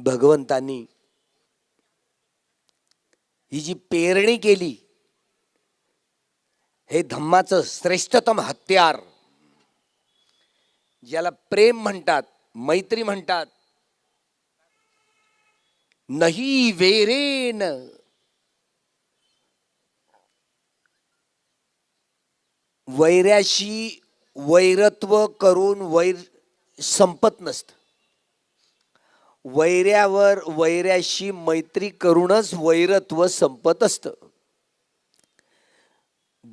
भगवंतांनी ही जी पेरणी केली, हे धम्माचं श्रेष्ठतम हत्यार, ज्याला प्रेम म्हणतात, मैत्री म्हणतात, नाही वेरेन वैऱ्याशी वैरत्व करून वैर संपत नसतं. वैऱ्यावर वैऱ्याशी मैत्री करूनच वैरत्व संपत असतं.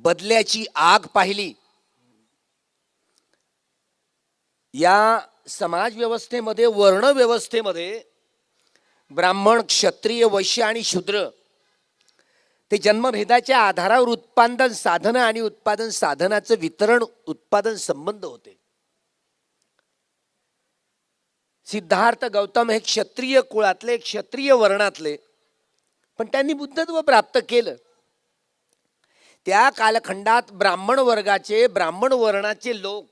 बदल्याची आग पाहिली या समाज व्यवस्थेमध्ये, वर्ण व्यवस्थेमध्ये ब्राह्मण, क्षत्रिय, वैश्य आणि शूद्र ते जन्मभेदाच्या आधारावर उत्पादन साधन आणि उत्पादन साधनाचं वितरण, उत्पादन संबंध होते. सिद्धार्थ गौतम हे क्षत्रिय कुळातले, क्षत्रिय वर्णातले, पण त्यांनी बुद्धत्व प्राप्त केलं. त्या कालखंडात ब्राह्मण वर्गाचे, ब्राह्मण वर्णाचे लोक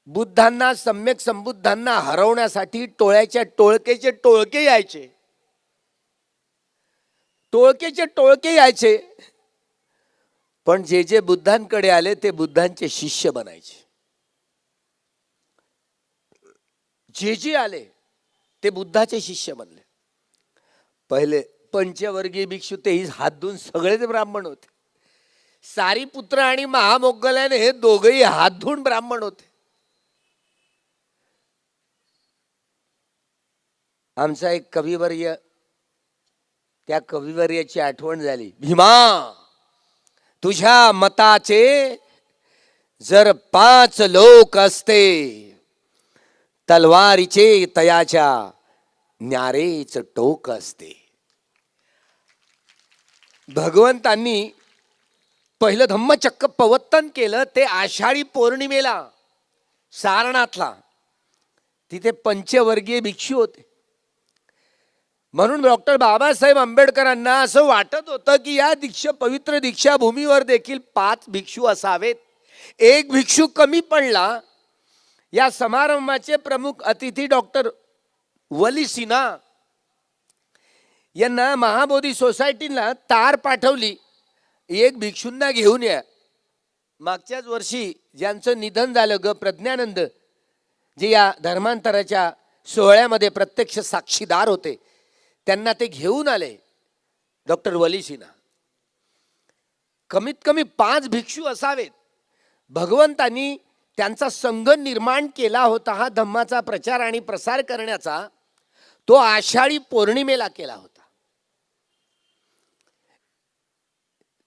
बुद्धांना, सम्यक संबुद्धांना हरवण्यासाठी टोळ्याच्या टोळकेचे टोळके यायचे. टोळकेचे टोळके यायचे, पण जे जे बुद्धांकडे आले ते बुद्धांचे शिष्य बनायचे. जे जे आले ते बुद्धाचे शिष्य बनले. पहिले पंचवर्गीय भिक्षू तेही हात धुवून सगळेच ब्राह्मण होते. सारीपुत्र आणि महामोग्गलाने हे दोघेही हात धुवून ब्राह्मण होते. आमचा एक कविवर्य, त्या कविवर्याची आठवण झाली. भीमा, तुझ्या मताचे जर 5 लोक असते, तलवारीचे तयाच्या न्यारेच टोक असते. भगवंतांनी पहिलं धम्मचक्र प्रवर्तन केलं ते आषाढी पौर्णिमेला सारनाथला. तिथे पंचवर्गीय भिक्षू होते. म्हणून डॉक्टर बाबासाहेब आंबेडकरांना असं वाटत होतं की या पवित्र दीक्षाभूमीवर देखील 5 भिक्षू असावेत. एक भिक्षू कमी पडला. या समारंभाचे प्रमुख अतिथी डॉक्टर वली सिन्हा यांना महाबोधी सोसायटीला तार पाठवली, एक भिक्षूंना घेऊन या. मागच्याच वर्षी ज्यांचं निधन झालं, ग प्रज्ञानंद, जे या धर्मांतराच्या सोहळ्यामध्ये प्रत्यक्ष साक्षीदार होते, त्यांना ते घेऊन आले डॉक्टर वली सिन्हा. कमीत कमी 5 भिक्षू असावेत. भगवंतांनी त्यांचा संघ निर्माण केला होता. हा धम्माचा प्रचार आणि प्रसार करण्याचा तो आषाढी पौर्णिमेला केला होता.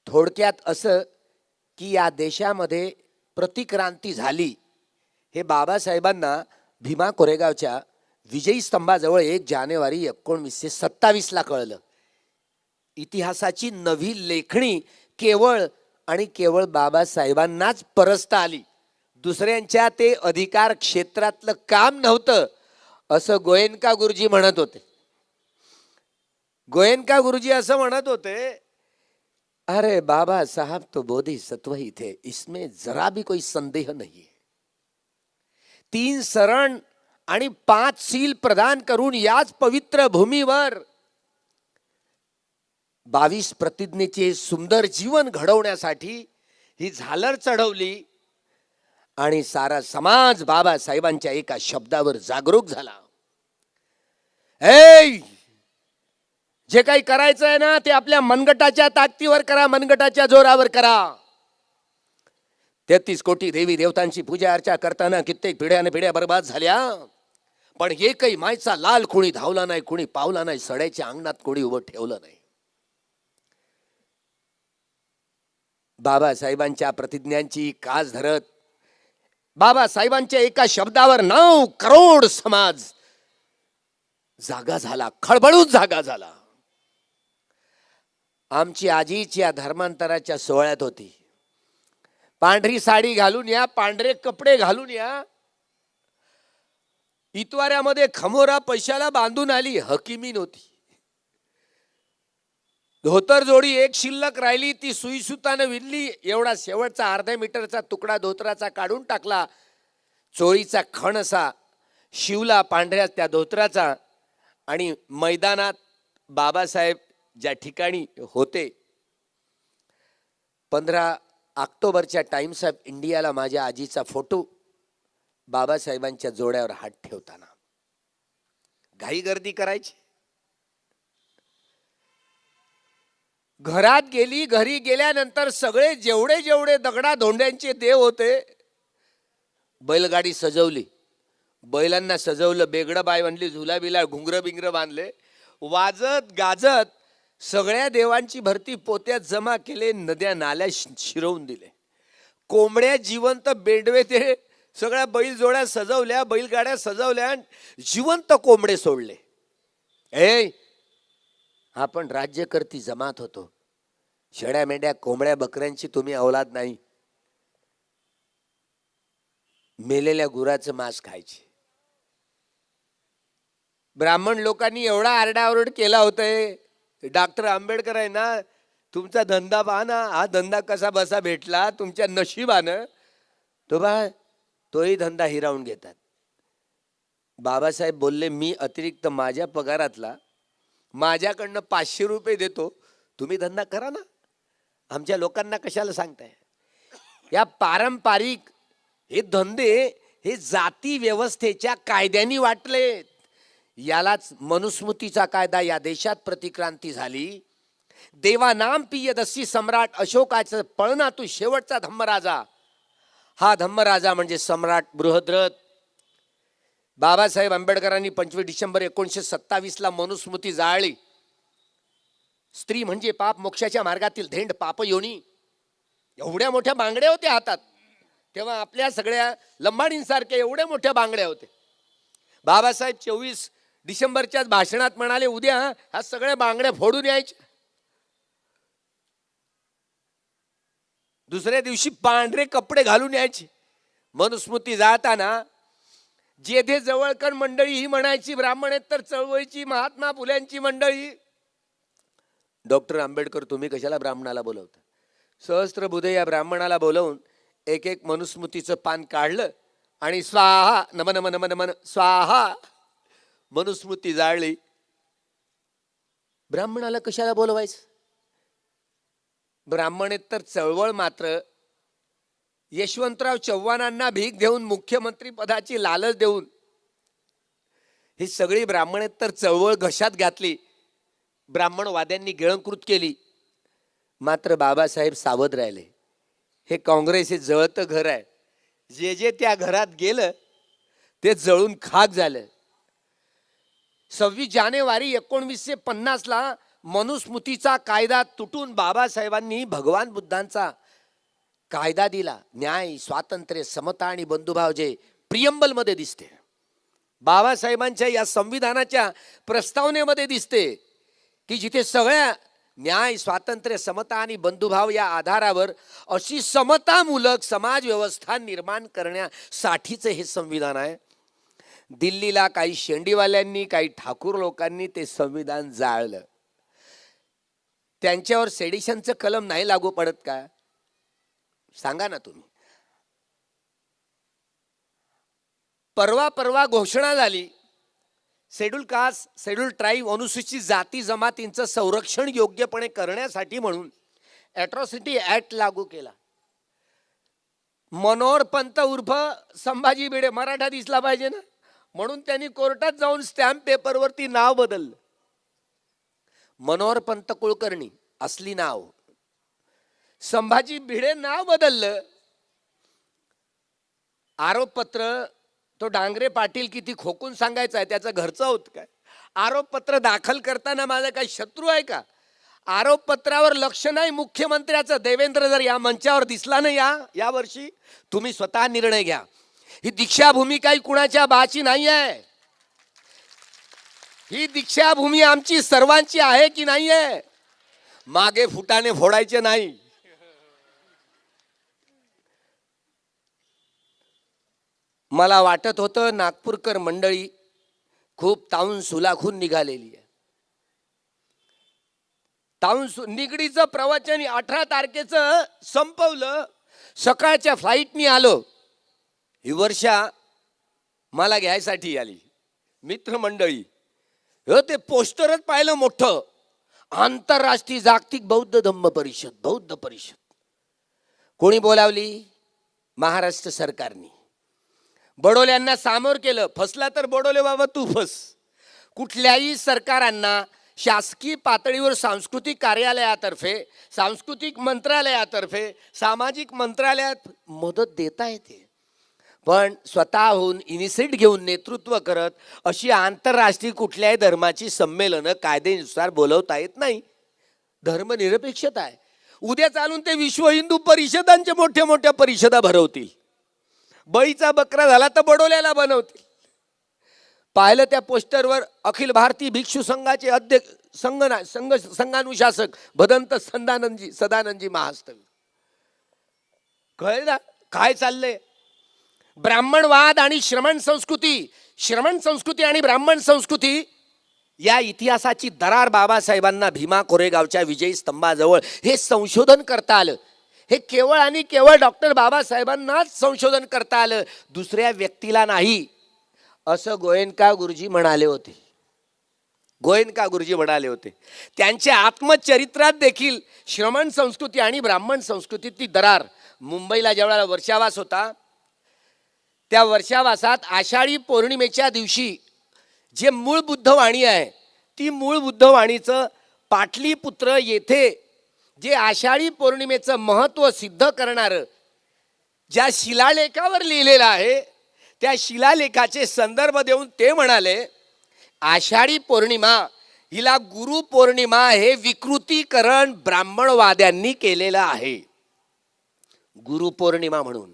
थोडक्यात असं की या देशामध्ये प्रतिक्रांती झाली हे बाबासाहेबांना भीमा कोरेगावच्या विजयी स्तंभाजवळ 1 जानेवारी 1927ला कळलं. इतिहासाची नवी लेखणी केवळ आणि केवळ बाबासाहेबांनाच परस्ता आली. दुसऱ्यांच्या ते अधिकार क्षेत्रातलं काम नव्हतं असं गोयनका गुरुजी म्हणत होते. गोयनका गुरुजी असं म्हणत होते, अरे बाबा साहब तो बोधिसत्व ही थे, इसमें जरा भी कोई संदेह नहीं है. 3 शरण आणि 5 सील प्रदान करून याच पवित्र भूमीवर 22 प्रतिज्ञेचे सुंदर जीवन घडवण्यासाठी ही झालर चढवली आणि सारा समाज बाबासाहेबांच्या एका शब्दावर जागरूक झाला. जे काही करायचं आहे ना ते आपल्या मनगटाच्या ताकदीवर करा, मनगटाच्या जोरावर करा. 33 कोटी देवी देवतांची पूजा अर्चा करताना कित्येक पिढ्याने पिढ्या बर्बाद झाल्या, पण एकही मायचा लाल कोणी धावला नाही, कोणी पावला नाही, सड्याच्या अंगणात कोणी उभं ठेवलं नाही. बाबासाहेबांच्या प्रतिज्ञांची कास धरत बाबासाहेबांच्या एका शब्दावर 9 करोड समाज जागा झाला, खळबळून जागा झाला. आमची आजीच या धर्मांतराच्या सोहळ्यात होती. पांढरी साडी घालून या, पांढरे कपडे घालून या, इतवाऱ्यामध्ये खमोरा पैशाला बांधून आली. हकीमीन होती. धोतर जोडी एक शिल्लक राहिली, ती सुई सुताने विणली. एवढा शेवटचा अर्ध्या मीटरचा तुकडा धोतराचा काढून टाकला. चोळीचा खण असा शिवला पांढऱ्या त्या धोत्राचा आणि मैदानात बाबासाहेब ज्या ठिकाणी होते 15 ऑक्टोबरच्या टाइम्स ऑफ इंडियाला माझ्या आजीचा फोटो बाबासाहेबांच्या जोड्यावर हात ठेवताना घाई गर्दी करायची. घरात गेली, घरी गेल्यानंतर सगळे जेवढे जेवढे दगडा धोंड्यांचे देव होते बैलगाडी सजवली, बैलांना सजवलं, बेगडं बाय बनली, झुला बिला घुंगर बिंगर बांधले, वाजत गाजत सगळ्या देवांची भरती पोत्यात जमा केले, नद्या नाल्या शिरवून दिले, कोंबड्या जिवंत बेडवे ते सगळ्या बैल जोड्या सजवल्या, बैलगाड्या सजवल्या, जिवंत कोंबडे सोडले. आपण राज्यकर्ती जमात होतो, शेड्या मेंढ्या कोंबड्या बकऱ्यांची तुम्ही औलाद नाही. मेलेल्या गुराचं मांस खायचे. ब्राह्मण लोकांनी एवढा आरडाओरड केला होतंय, डॉक्टर आंबेडकर आहे ना, तुमचा धंदा पहा ना, हा धंदा कसा बसा भेटला तुमच्या नशिबानं, तोही धंदा हिरावून घेतात. बाबासाहेब बोलले, मी अतिरिक्त माझ्या पगारातला माझ्याकडनं 500 रुपये देतो, तुम्ही धंदा करा ना, आमच्या लोकांना कशाला सांगताय. या पारंपरिक हे धंदे हे जाती व्यवस्थेच्या कायद्याने वाटले. यालाच मनुस्मृतीचा कायदा या देशात प्रतिक्रांती झाली. देवानाम पियदसी सम्राट अशोकाचं पळना तू शेवटचा धम्मराजा. हा धम्मराजा म्हणजे सम्राट बृहद्रथ. बाबासाहेब आंबेडकरांनी 25 डिसेंबर 1927ला मनुस्मृती जाळली. स्त्री म्हणजे पाप, मोक्षाच्या मार्गातील धेंड, पाप योनी. एवढ्या मोठ्या बांगड्या होत्या हातात तेव्हा, आपल्या सगळ्या लंबाडींसारख्या एवढ्या मोठ्या बांगड्या होत्या. बाबासाहेब 24 डिसेंबरच्या भाषणात म्हणाले, उद्या ह्या सगळ्या बांगड्या फोडून यायच्या. दुसऱ्या दिवशी पांढरे कपडे घालून यायचे. मनुस्मृती जाताना जेथे जवळकर मंडळी ही म्हणायची, ब्राह्मणेतर चळवळीची, महात्मा फुल्यांची मंडळी. डॉक्टर आंबेडकर, तुम्ही कशाला ब्राह्मणाला बोलवता? सहस्त्रबुधे या ब्राह्मणाला बोलवून एक एक मनुस्मृतीचं पान काढलं आणि स्वाहा नमन नमन नमन नमन स्वाहा मनुस्मृती जाळली. ब्राह्मणाला कशाला बोलवायचं? ब्राह्मणेतर चळवळ मात्र यशवंतराव चव्हाणांना भीक देऊन, मुख्यमंत्री पदाची लालच देऊन ही सगळी ब्राह्मणेतर चळवळ घशात घातली, ब्राह्मणवाद्यांनी गिळंकृत केली. मात्र बाबासाहेब सावध राहिले. हे काँग्रेस हे जळतं घर आहे, जे जे त्या घरात गेलं ते जळून खाक झालं. 26 जानेवारी 1950ला मनुस्मृतीचा कायदा तुटून बाबासाहेबांनी भगवान बुद्धांचा कायदा दिला. न्याय, स्वातंत्र्य, समता आणि बंधुभाव जे प्रियंबल मध्ये दिसते, बाबासाहेबांच्या या संविधानाच्या प्रस्तावनेमध्ये दिसते की जिथे सगळ्या न्याय, स्वातंत्र्य, समता आणि बंधुभाव या आधारावर अशी समतामूलक समाज व्यवस्था निर्माण करण्यासाठीच हे संविधान आहे. दिल्लीला काही शेंडीवाल्यांनी, काही ठाकूर लोकांनी ते संविधान जाळलं. त्यांच्यावर सेडिशनचं कलम नाही लागू पडत का? सांगा ना तुम्ही. परवा घोषणा झाली, शेड्यूल कास्ट, शेड्यूल ट्राईब, अनुसूचित जाती जमातींचं संरक्षण योग्यपणे करण्यासाठी म्हणून ॲट्रॉसिटी ऍक्ट लागू केला. मनोहर पंत उर्फ संभाजी भिडे, मराठा दिसला पाहिजे ना, म्हणून त्यांनी कोर्टात जाऊन स्टॅम्प पेपरवरती नाव बदललं. मनोहर पंत कुलकर्णी असली नाव, संभाजी भिडे नाव बदललं. आरोपपत्र तो डांगरे पाटील किती खोकून सांगायचा आहे, त्याचं घरचं होत काय? आरोपपत्र दाखल करताना माझा काही शत्रू आहे का? आरोपपत्रावर लक्ष नाही मुख्यमंत्र्याचं. देवेंद्र जर या मंचावर दिसला नाही या वर्षी, तुम्ही स्वतः निर्णय घ्या. ही दीक्षाभूमी काही कुणाच्या बाची नाही आहे. ही दीक्षाभूमी आमची सर्वांची आहे की नाही आहे? मागे फुटाने फोडायचे नाही. मला वाटत होतं नागपूरकर मंडळी खूप ताऊन सुलाखून निघालेली आहे. निगडीचं प्रवचन 18 तारखेचं संपवलं, सकाळच्या फ्लाईटनी आलो. ही वर्षा मला घ्यायसाठी आली मित्रमंडळी. हो ते पोस्टरच पाहिलं मोठं, आंतरराष्ट्रीय जागतिक बौद्ध धम्म परिषद, बौद्ध परिषद. कोणी बोलावली? महाराष्ट्र सरकारने. बडोल्यांना सामोर केलं. फसला तर बडोले बाबा तू फस. कुठल्याही सरकारांना शासकीय पातळीवर सांस्कृतिक कार्यालयातर्फे, सांस्कृतिक मंत्रालयातर्फे, सामाजिक मंत्रालयात मदत देता येते, पण स्वतःहून इनिशिएटिव्ह घेऊन नेतृत्व करत अशी आंतरराष्ट्रीय कुठल्याही धर्माची संमेलनं कायद्यानुसार बोलवता येत नाही. धर्मनिरपेक्षता आहे. उद्या चालून ते विश्व हिंदू परिषदांच्या मोठ्या मोठ्या परिषदा भरवतील. बळीचा बकरा झाला तर बडोल्याला बनवतील. पाहिलं त्या पोस्टरवर अखिल भारतीय भिक्षू संघाचे अध्यक्ष संघानुशासक भदंत सदानंदजी महास्तवी. कळलं ना काय चाललंय? ब्राह्मणवाद आणि श्रमण संस्कृती आणि ब्राह्मण संस्कृती या इतिहासाची दरार बाबासाहेबांना भीमा कोरेगावच्या विजयी स्तंभाजवळ हे संशोधन करता आलं. हे केवळ आणि केवळ डॉक्टर बाबासाहेबांनाच संशोधन करता आलं, दुसऱ्या व्यक्तीला नाही, असं गोयनका गुरुजी म्हणाले होते. गोयनका गुरुजी म्हणाले होते. त्यांच्या आत्मचरित्रात देखील श्रमण संस्कृती आणि ब्राह्मण संस्कृतीची दरार. मुंबईला जेवढा वर्षावास होता, त्या वर्षावासात आषाढी पौर्णिमेच्या दिवशी जे मूळ बुद्धवाणी आहे, ती मूळ बुद्धवाणीचं पाटलीपुत्र येथे जे आषाढी पौर्णिमेचं महत्त्व सिद्ध करणारं ज्या शिलालेखावर लिहिलेलं आहे, त्या शिलालेखाचे संदर्भ देऊन ते म्हणाले, आषाढी पौर्णिमा हिला गुरु पौर्णिमा हे विकृतीकरण ब्राह्मणवाद्यांनी केलेलं आहे. गुरु पौर्णिमा म्हणून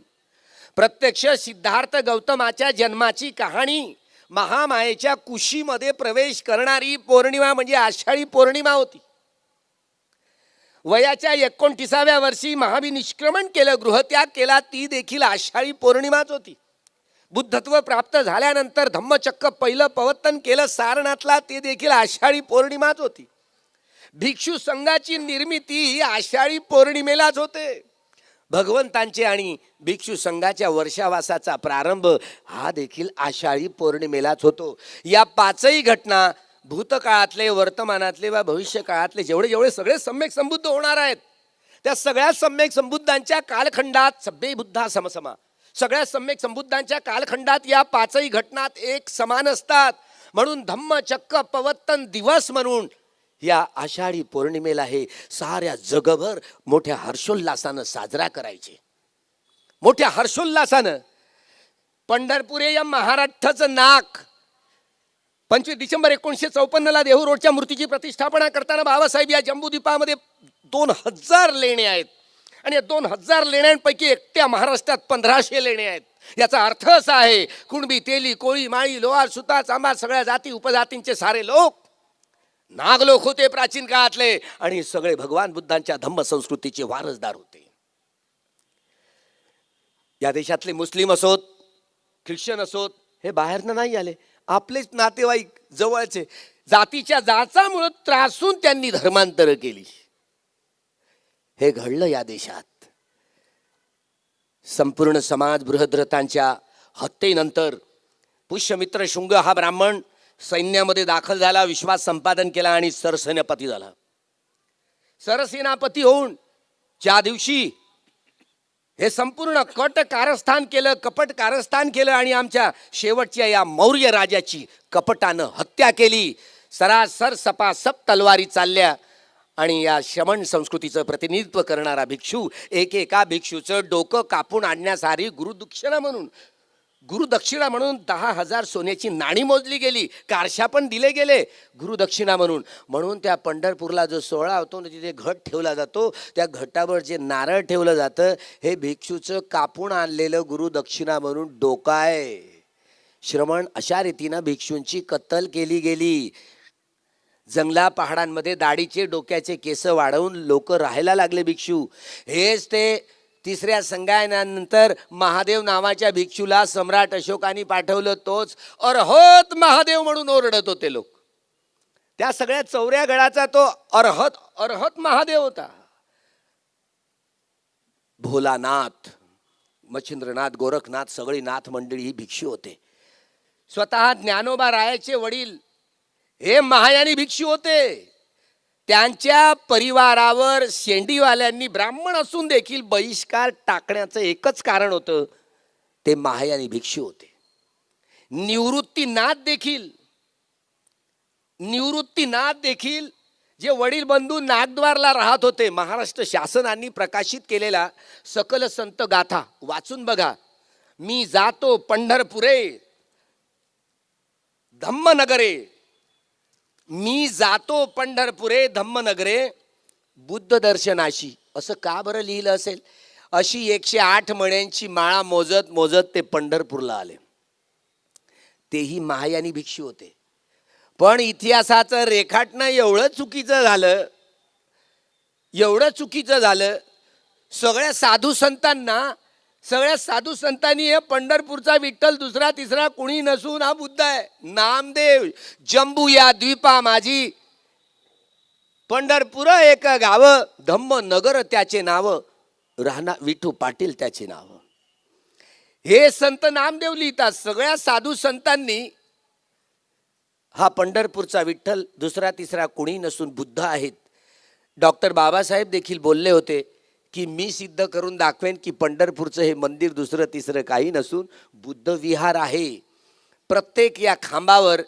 प्रत्यक्ष सिद्धार्थ गौतमाच्या जन्माची कहाणी महामायेच्या कुशीमध्ये प्रवेश करणारी पौर्णिमा म्हणजे आषाढी पौर्णिमा होती. वयाच्या 29व्या वर्षी महाविनिष्क्रमण केलं, गृहत्याग केला, ती देखील आषाढी पौर्णिमाच होती. बुद्धत्व प्राप्त झाल्यानंतर धम्मचक्क पहिलं पवर्तन केलं सारनाथला, ते देखील आषाढी पौर्णिमाच होती. भिक्षू संघाची निर्मिती ही आषाढी पौर्णिमेलाच होते. भगवंतांचे आणि भिक्षू संघाच्या वर्षावासाचा प्रारंभ हा देखील आषाढी पौर्णिमेलाच होतो. या पाचही घटना भूतकाळातले, वर्तमानातले व भविष्य काळातले जेवढे जेवढे सगळे सम्यक संबुद्ध होणार आहेत, त्या सगळ्या सम्यक संबुद्धांच्या कालखंडात सभ्ये बुद्धा समसमा, सगळ्या सम्यक संबुद्धांच्या कालखंडात या पाचही घटनात एक समान असतात. म्हणून धम्मचक्क पवर्तन दिवस म्हणून या आषाढी पौर्णिमेला हे साऱ्या जगभर मोठ्या हर्षोल्लासानं साजरा करायचे. मोठ्या हर्षोल्लासानं पंढरपुरे या महाराष्ट्राचं नाक 25 डिसेंबर 1954 देहू रोडच्या मूर्तीची प्रतिष्ठापना करताना बाबासाहेब या जम्बूद्वीपामध्ये 2000 लेणे आहेत आणि या 2000 लेण्यांपैकी एकट्या महाराष्ट्रात 1500 लेणे आहेत. याचा अर्थ असा आहे, कुणबी, तेली, कोळी, माळी, लोहार, सुतार, चांभार सगळ्या जाती उपजातींचे सारे लोक नाग लोक होते प्राचीन काळातले आणि सगळे भगवान बुद्धांच्या धम्म संस्कृतीचे वारसदार होते. या देशातले मुस्लिम असोत, ख्रिश्चन असोत, हे बाहेरनं नाही आले, आपलेच नातेवाईक जवळचे, जातीच्या जाचामुळे त्रासून त्यांनी धर्मांतर केली. हे घडलं या देशात. संपूर्ण समाज बृहद्रथांच्या हत्येनंतर पुष्यमित्र शुंग हा ब्राह्मण सैन्यामध्ये दाखल झाला, विश्वास संपादन केला आणि सरसेनापती झाला. सरसेनापती होऊन ज्या दिवशी हे संपूर्ण कट कारस्थान केलं, कपट कारस्थान केलं आणि आमच्या शेवटच्या या मौर्य राजाची कपटानं हत्या केली. सरासर सपासप तलवारी चालल्या आणि या श्रमण संस्कृतीचं प्रतिनिधित्व करणारा भिक्षू एकेका भिक्षूचं डोकं कापून आणण्यासारी गुरुदक्षिणा म्हणून 10,000 सोन्याची नाणी मोजली गेली. कारशा पण दिले गेले गुरुदक्षिणा म्हणून. म्हणून त्या पंढरपूरला जो सोहळा होतो ना, तिथे घट ठेवला जातो, त्या घटावर जे नारळ ठेवलं जातं हे भिक्षूचं कापून आणलेलं गुरुदक्षिणा म्हणून डोकं आहे. श्रमण अशा रीतीनं भिक्षूंची कत्तल केली गेली. जंगला पहाडांमध्ये दाढीचे डोक्याचे केस वाढवून लोक राहायला लागले भिक्षू. हेच ते तिसऱ्या संगायनानंतर महादेव नावाच्या भिक्षूला सम्राट अशोकाने पाठवलं. तोच अर्हत महादेव म्हणून ओरडत होते लोक. त्या सगळ्या चौऱ्या गडाचा तो अर्हत महादेव होता. भोलानाथ, मच्छिंद्रनाथ, गोरखनाथ, सगळी नाथ मंडळी ही भिक्षू होते. स्वतः ज्ञानोबा रायाचे वडील हे महायानी भिक्षू होते. त्यांच्या परिवारावर शेंडीवाल्यांनी ब्राह्मण असून देखील बहिष्कार टाकण्याचं एकच कारण होतं, ते महायानी भिक्षू होते. निवृत्तीनाथ देखील जे वडील बंधू नागद्वारला राहत होते, महाराष्ट्र शासनाने प्रकाशित केलेला सकल संत गाथा वाचून बघा. मी जातो पंढरपुरे धम्मनगरे, मी जातो पंढरपुरे धम्मनगरे बुद्ध दर्शनाशी, असं का बरं लिहिलं असेल? अशी 108 मण्यांची माळा मोजत मोजत ते पंढरपूरला आले. तेही महायानी भिक्षू होते. पण इतिहासाचं रेखाटणं एवढं चुकीचं झालं. सगळ्या साधू संतांनी हे पंढरपूरचा विठ्ठल दुसरा तिसरा कुणी नसून हा बुद्ध आहे. नामदेव जंबू या द्वीपा माझी, पंढरपूर एक गाव, धम्म नगर त्याचे नाव, राहणार विठू पाटील त्याचे नाव. हे संत नामदेव लिहितात. सगळ्या साधू संतांनी हा पंढरपूरचा विठ्ठल दुसरा तिसरा कुणी नसून बुद्ध आहेत. डॉक्टर बाबासाहेब देखील बोलले होते की मी सिद्ध करून दाखवेन की पंढरपूरचं हे मंदिर दुसरं तिसरं काही नसून बुद्ध विहार आहे. प्रत्येक या खांबावर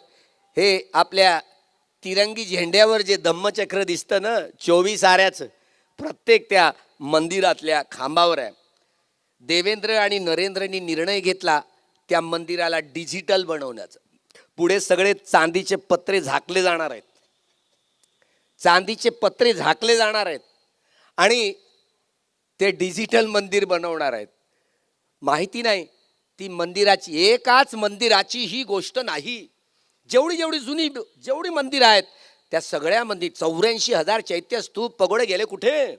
हे आपल्या तिरंगी झेंड्यावर जे धम्मचक्र दिसतं ना 24 आऱ्याचं, प्रत्येक त्या मंदिरातल्या खांबावर आहे. देवेंद्र आणि नरेंद्रनी निर्णय घेतला त्या मंदिराला डिजिटल बनवण्याचा. पुढे सगळे चांदीचे पत्रे झाकले जाणार आहेत आणि ते डिजिटल मंदिर बनवणार आहेत. माहिती नाही ती मंदिराची, एकाच मंदिराची ही गोष्ट नाही. जेवढी मंदिर आहेत त्या सगळ्या मंदिर 84,000 चैत्य स्तूप पगोडे गेले कुठे?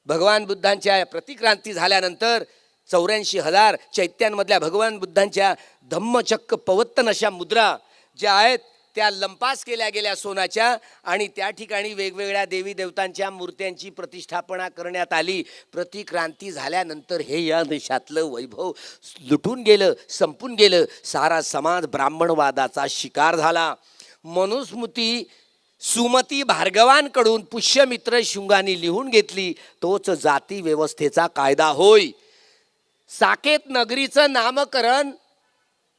भगवान बुद्धांच्या प्रतिक्रांती झाल्यानंतर 84,000 चैत्यांमधल्या भगवान बुद्धांच्या धम्मचक्र पवत्तन अशा मुद्रा ज्या आहेत त्या लंपास केल्या गेल्या सोन्याच्या, आणि त्या ठिकाणी वेगवेगळ्या देवी देवतांच्या मूर्त्यांची प्रतिष्ठापना करण्यात आली. प्रतिक्रांती झाल्यानंतर हे या देशातलं वैभव लुटून गेलं, संपून गेलं. सारा समाज ब्राह्मणवादाचा शिकार झाला. मनुस्मृती सुमती भार्गवांकडून पुष्यमित्र शुंगाने लिहून घेतली. तोच जाती व्यवस्थेचा कायदा होय. साकेत नगरीचं नामकरण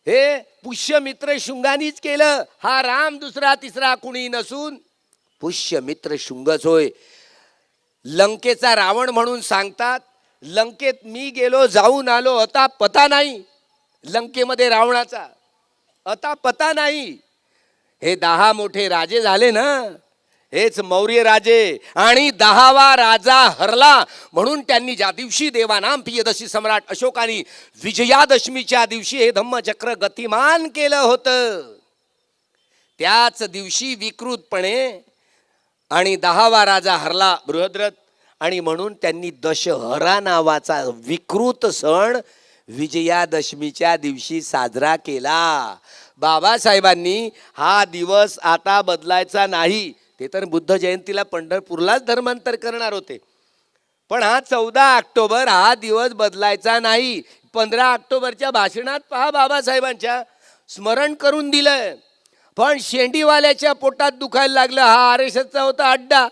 हे पुष्यमित्र शुंगानीच केलं. हा राम दुसरा तिसरा कुणी नसून पुष्यमित्र शुंगच होय. लंकेचा रावण म्हणून सांगतात. लंकेत मी गेलो जाऊन आलो, आता पता नाही लंकेमध्ये रावणाचा, आता पता नाही. हे 10 मोठे राजे झाले ना, हेच मौर्य राजे. आणि 10वा राजा हरला म्हणून त्यांनी ज्या दिवशी देवानाम प्रियदर्शी सम्राट अशोकानी विजयादशमीच्या दिवशी हे धम्मचक्र गतिमान केलं होतं, त्याच दिवशी विकृतपणे आणि 10वा राजा हरला बृहद्रथ, आणि म्हणून त्यांनी दशहरा नावाचा विकृत सण विजयादशमीच्या दिवशी साजरा केला. बाबासाहेबांनी हा दिवस आता बदलायचा नाही. ते तर बुद्ध जयंतीला पंढरपूरलाच धर्मांतर करणार होते, पण हा 14 ऑक्टोबर हा दिवस बदलायचा नाही. 15 ऑक्टोबरच्या भाषणात पहा बाबासाहेबांच्या स्मरण करून दिलं, पण शेंडीवाल्याच्या पोटात दुखायला लागलं. हा RSSचा होता अड्डा.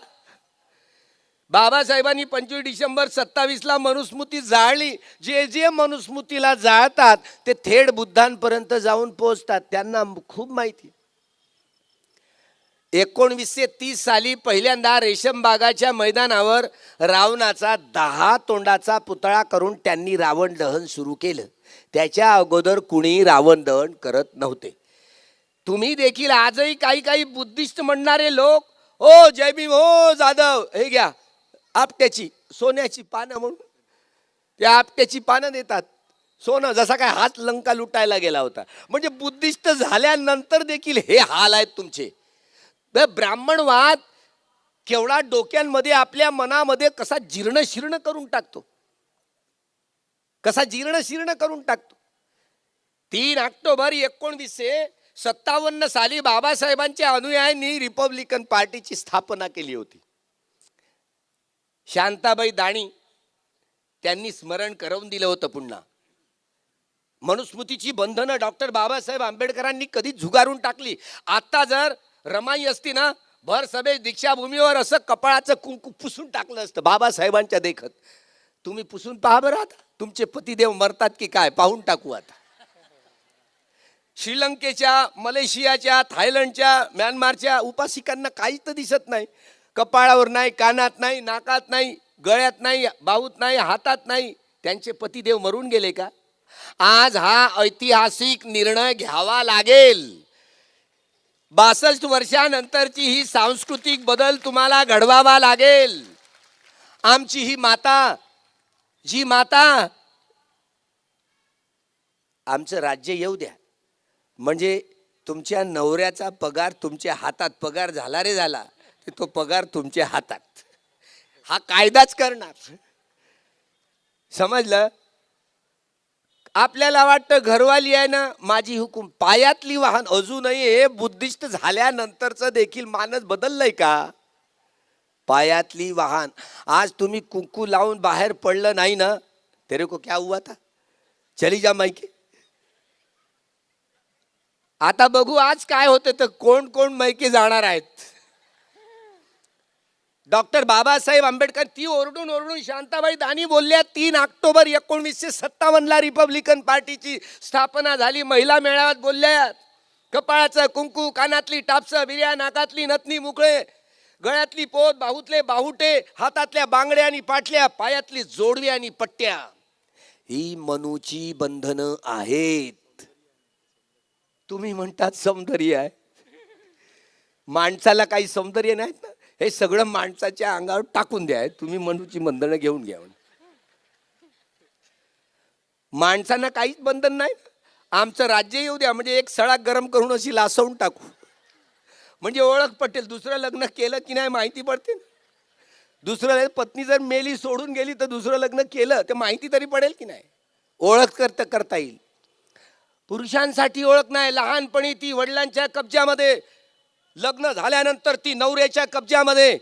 बाबासाहेबांनी 25 डिसेंबर 27ला मनुस्मृती जाळली. जे मनुस्मृतीला जाळतात ते थेट बुद्धांपर्यंत जाऊन पोहोचतात. त्यांना खूप माहिती. 1930 साली पहिल्यांदा रेशमबागाच्या मैदानावर रावणाचा 10 तोंडाचा पुतळा करून त्यांनी रावण दहन सुरू केलं. त्याच्या अगोदर कुणी रावण दहन करत नव्हते. तुम्ही देखील आजही काही बुद्धिस्ट म्हणणारे लोक, ओ जय भीम, हो जाधव, हे घ्या आपट्याची सोन्याची पानं म्हणून त्या आपट्याची पानं देतात. सोनं जसा काय हात लंका लुटायला गेला होता. म्हणजे बुद्धिस्ट झाल्यानंतर देखील हे हाल आहेत तुमचे. ब्राह्मणवाद केवढा डोक्यांमध्ये आपल्या मनामध्ये कसा जीर्ण करून टाकतो, 3 ऑक्टोबर 1957 साली बाबासाहेबांच्या अनुयायांनी रिपब्लिकन पार्टीची स्थापना केली होती. शांताबाई दाणी त्यांनी स्मरण करवून दिलं होतं. पुन्हा मनुस्मृतीची बंधनं डॉक्टर बाबासाहेब आंबेडकरांनी कधी झुगारून टाकली. आता जर रमाई असती ना, भर सभेत दीक्षाभूमीवर असं कपाळाचं कुंकू पुसून टाकलं असतं बाबासाहेबांच्या देखत. तुम्ही पुसून पहा बरं, आता तुमचे पतिदेव मरतात की काय पाहून टाकू. आता श्रीलंकेच्या, मलेशियाच्या, थायलंडच्या, म्यानमारच्या उपासिकांना काहीच तर दिसत नाही. कपाळावर नाही, कानात नाही, नाकात नाही, गळ्यात नाही, बाहूत नाही, हातात नाही. त्यांचे पतिदेव मरून गेले का? आज हा ऐतिहासिक निर्णय घ्यावा लागेल. 62 वर्षानंतरची ही सांस्कृतिक बदल तुम्हाला घडवावा लागेल. आमची ही माता, जी माता, आमचं राज्य येऊ द्या, म्हणजे तुमच्या नवऱ्याचा पगार तुमच्या हातात, पगार झाला रे झाला, तो पगार तुमच्या हातात, हा कायदाच करणार. समजलं? आपल्याला वाटतं घरवाली आहे ना माझी हुकूम, पायातली वाहन. अजूनही हे बुद्धिस्ट झाल्यानंतरचं देखील मानस बदललंय का? पायातली वाहन. आज तुम्ही कुंकू लावून बाहेर पडलं नाही ना, तेरे को क्या हुआ था, चली जा मायके. आता बघू आज काय होते, तर कोण कोण मैके जाणार आहेत. डॉक्टर बाबासाहेब आंबेडकर ती ओरडून ओरडून शांताबाई दानी बोलल्या. 3 ऑक्टोबर 1957 रिपब्लिकन पार्टीची स्थापना झाली. महिला मेळाव्यात बोलल्या. कपाळाचं कुंकू, कानातली टापसं, बिर्या, नाकातली नथनी मुकळे, गळ्यातली पोत, बाहूतले बाहुटे, हातातल्या बांगड्या आणि पाटल्या, पायातली जोडवी आणि पट्ट्या, ही मनूची बंधनं आहेत. तुम्ही म्हणतात सौंदर्य आहे, माणसाला काही सौंदर्य नाहीत ना, हे सगळं माणसाच्या अंगावर टाकून द्या. तुम्ही मनूची बंधनं घेऊन घ्या. माणसांना काहीच बंधन नाही. आमचं राज्य येऊ द्या, म्हणजे एक सळा गरम करून अशी लासवून टाकू, म्हणजे ओळख पटेल. दुसरं लग्न केलं की नाही माहिती पडते. दुसरं पत्नी जर मेली, सोडून गेली, तर दुसरं लग्न केलं तर माहिती तरी पडेल की नाही, ओळख करता येईल. पुरुषांसाठी ओळख नाही. लहानपणी ती वडिलांच्या कब्जामध्ये, लग्न झाल्यानंतर ती नवऱ्याच्या कब्जामध्ये,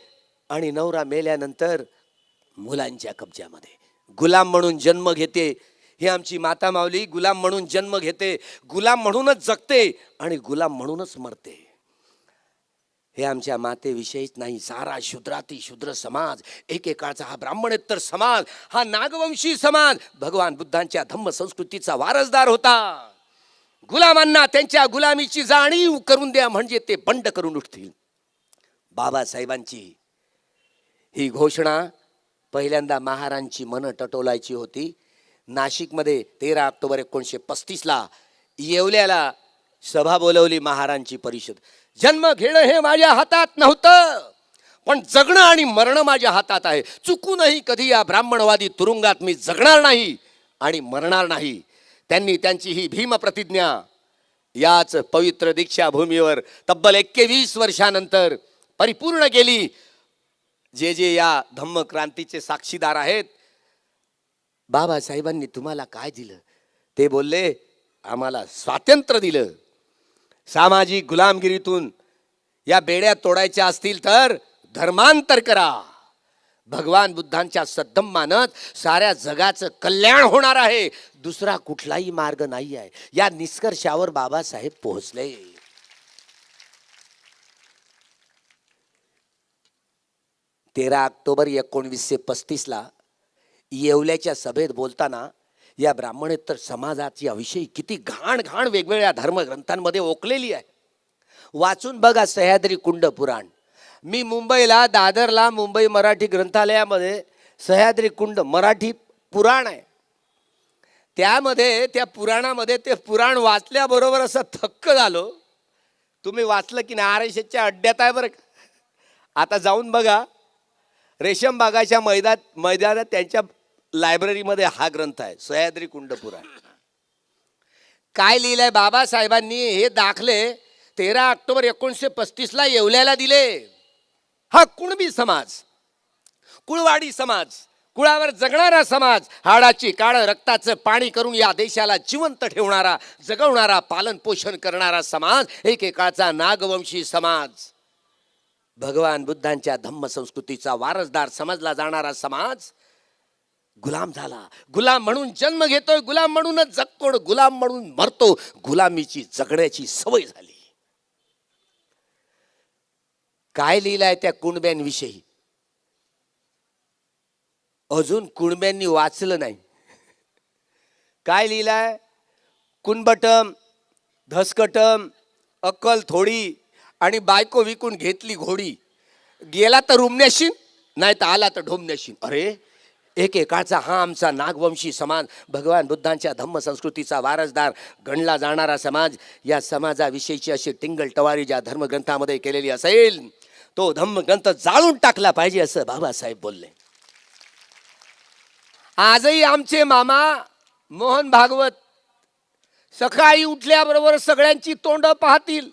आणि नवरा मेल्यानंतर मुलांच्या कब्जामध्ये. गुलाम म्हणून जन्म घेते ही आमची माता माऊली. गुलाम म्हणून जन्म घेते, गुलाम म्हणूनच जगते आणि गुलाम म्हणूनच मरते. हे आमच्या मातेविषयीच नाही, सारा शूद्राती शूद्र समाज, एकेकाळचा हा ब्राह्मणेतर समाज, हा नागवंशी समाज भगवान बुद्धांच्या धम्म संस्कृतीचा वारसदार होता. गुलामांना त्यांच्या गुलामीची जाणीव करून द्या, म्हणजे ते बंड करून उठतील. बाबासाहेबांची ही घोषणा पहिल्यांदा महारांची मनं टटोलायची होती. नाशिकमध्ये 13 ऑक्टोबर 1935 येवल्याला सभा बोलवली महारांची परिषद. जन्म घेणं हे माझ्या हातात नव्हतं, पण जगणं आणि मरणं माझ्या हातात आहे. चुकूनही कधी या ब्राह्मणवादी तुरुंगात मी जगणार नाही आणि मरणार नाही. त्यांनी त्यांची ही भीम प्रतिज्ञा याच पवित्र दीक्षाभूमीवर तब्बल 21 वर्षानंतर परिपूर्ण केली. जे जे या धम्म क्रांतीचे साक्षीदार आहेत, बाबासाहेबांनी तुम्हाला काय दिलं? ते बोलले, आम्हाला स्वातंत्र्य दिलं. सामाजिक गुलामगिरीतून या बेड्या तोडायच्या असतील तर धर्मांतर करा. भगवान बुद्धांच्या सद्धम्मानत साऱ्या जगाचं कल्याण होणार आहे, दुसरा कुठलाही मार्ग नाही आहे. या निष्कर्षावर बाबासाहेब पोहोचले. तेरा ऑक्टोबर 1935 येवल्याच्या सभेत बोलताना या ब्राह्मणेतर समाजाच्या विषयी किती घाण घाण वेगवेगळ्या धर्मग्रंथांमध्ये ओकलेली आहे. वाचून बघा सह्याद्री कुंड पुराण. मी मुंबईला, दादरला मुंबई मराठी ग्रंथालयामध्ये सह्याद्री कुंड मराठी पुराण आहे. त्यामध्ये, त्या पुराणामध्ये, ते पुराण वाचल्याबरोबर असं थक्क झालो. तुम्ही वाचलं की नाही? RSSच्या अड्ड्यात आहे बरं का. आता जाऊन बघा, रेशम बागाच्या मैदानात त्यांच्या लायब्ररीमध्ये हा ग्रंथ आहे, सह्याद्री कुंड पुराण. काय लिहिलंय बाबासाहेबांनी? हे दाखले 13 ऑक्टोबर 1935 येवल्याला दिले. हा कुणबी समाज, कुळवाडी समाज, कुळावर जगणारा समाज, हाडाची काळ रक्ताचं पाणी करून या देशाला जिवंत ठेवणारा, जगवणारा, पालन पोषण करणारा समाज, एकेकाळचा नागवंशी समाज, भगवान बुद्धांच्या धम्म संस्कृतीचा वारसदार समजला जाणारा समाज गुलाम झाला, गुलाम म्हणून जन्म घेतोय, गुलाम म्हणूनच जगतो, गुलाम म्हणून मरतो. गुलामीची जगण्याची सवय झाली. काय लिहिलंय त्या कुणब्यांविषयी अजून कुणब्यांनी वाचलं नाही. काय लिहिलंय? कुणबटम, धसकटम, अक्कल थोडी आणि बायको विकून घेतली घोडी. गेला तर रुमण्याशीन, नाही तर आला तर ढोमण्याशीन. अरे, एकेकाळचा हा आमचा नागवंशी समाज, भगवान बुद्धांच्या धम्म संस्कृतीचा वारसदार गणला जाणारा समाज, या समाजाविषयीची अशी टिंगल टवारी ज्या धर्मग्रंथामध्ये केलेली असेल, तो धम्मग्रंथ जाळून टाकला पाहिजे असं बाबासाहेब बोलले. आजही आमचे मामा मोहन भागवत सकाळी उठल्याबरोबर सगळ्यांची तोंड पाहतील,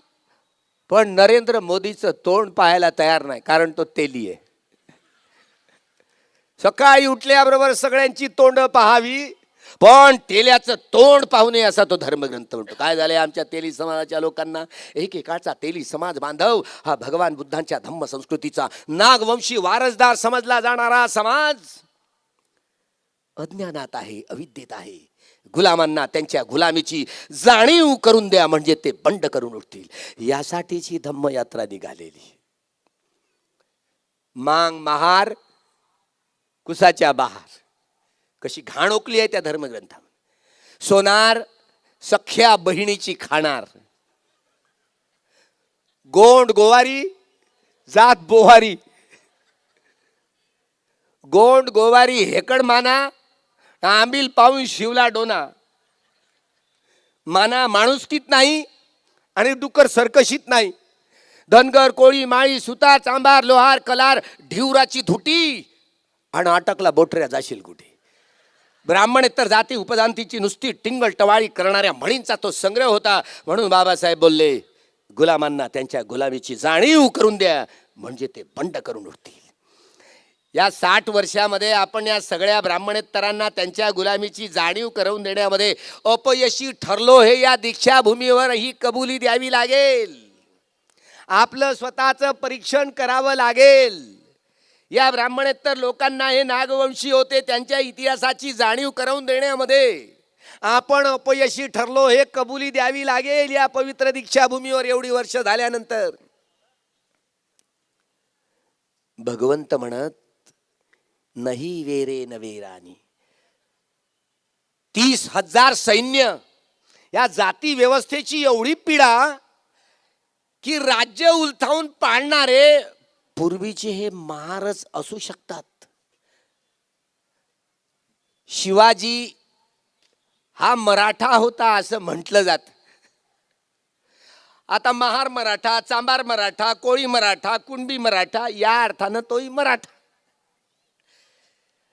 पण नरेंद्र मोदीचं तोंड पाहायला तयार नाही, कारण तो तेली आहे. सकाळी उठल्याबरोबर सगळ्यांची तोंड पाहावी, पण तेल्याचं तोंड पाहू नये असा तो धर्मग्रंथ म्हणतो. काय झालंय आमच्या तेली समाजाच्या लोकांना? एकेकाळचा तेली समाज बांधव हा भगवान बुद्धांच्या धम्म संस्कृतीचा नागवंशी वारसदार समजला जाणारा समाज अज्ञानात आहे, अविद्येत आहे. गुलामांना त्यांच्या गुलामीची जाणीव करून द्या, म्हणजे ते बंड करून उठतील. यासाठीची धम्मयात्रा निघालेली. मांग महार कुसाच्या बहार, कशी घाण ओकली आहे त्या धर्मग्रंथामध्ये. सोनार सख्या बहिणीची खाणार, गोंड गोवारी जात बोवारी. गोंड गोवारी हेकड माना, आंबील पाहून शिवला डोना. माना माणुसकीत नाही आणि डुक्कर सरकशीत नाही. धनगर कोळी माळी सुतार चांभार लोहार कलार ढिवराची धुटी आणि अटकला बोटऱ्या जाशील कुठे. ब्राह्मण तर जाती उपजातीची नुसती टिंगल टवाळी करणाऱ्या म्हणींचा तो संग्रह होता. म्हणून बाबासाहेब बोलले, गुलामांना त्यांच्या गुलामीची जाणीव करून द्या, म्हणजे ते बंड करून उठतील. या 60 वर्षामध्ये आपण या सगळ्या ब्राह्मणेतरांना त्यांच्या गुलामीची जाणीव करून देण्यामध्ये अपयशी ठरलो, हे या दीक्षाभूमीवर ही कबुली द्यावी लागेल. आपलं स्वतःचं परीक्षण करावं लागेल. या ब्राह्मणेतर लोकांना हे नागवंशी होते, त्यांच्या इतिहासाची जाणीव करून देण्यामध्ये आपण अपयशी ठरलो, हे कबुली द्यावी लागेल. या पवित्र दीक्षाभूमीवर एवढी वर्ष झाल्यानंतर भगवंत म्हणत, नाही वेरे नवेरानी. 30,000 सैन्य, या जाती व्यवस्थेची एवढी पीडा की राज्य उलथावून पाडणारे पूर्वीचे हे महारच असू शकतात. शिवाजी हा मराठा होता असं म्हटलं जात. आता महार मराठा, चांभार मराठा, कोळी मराठा, कुणबी मराठा, या अर्थानं तोही मराठा.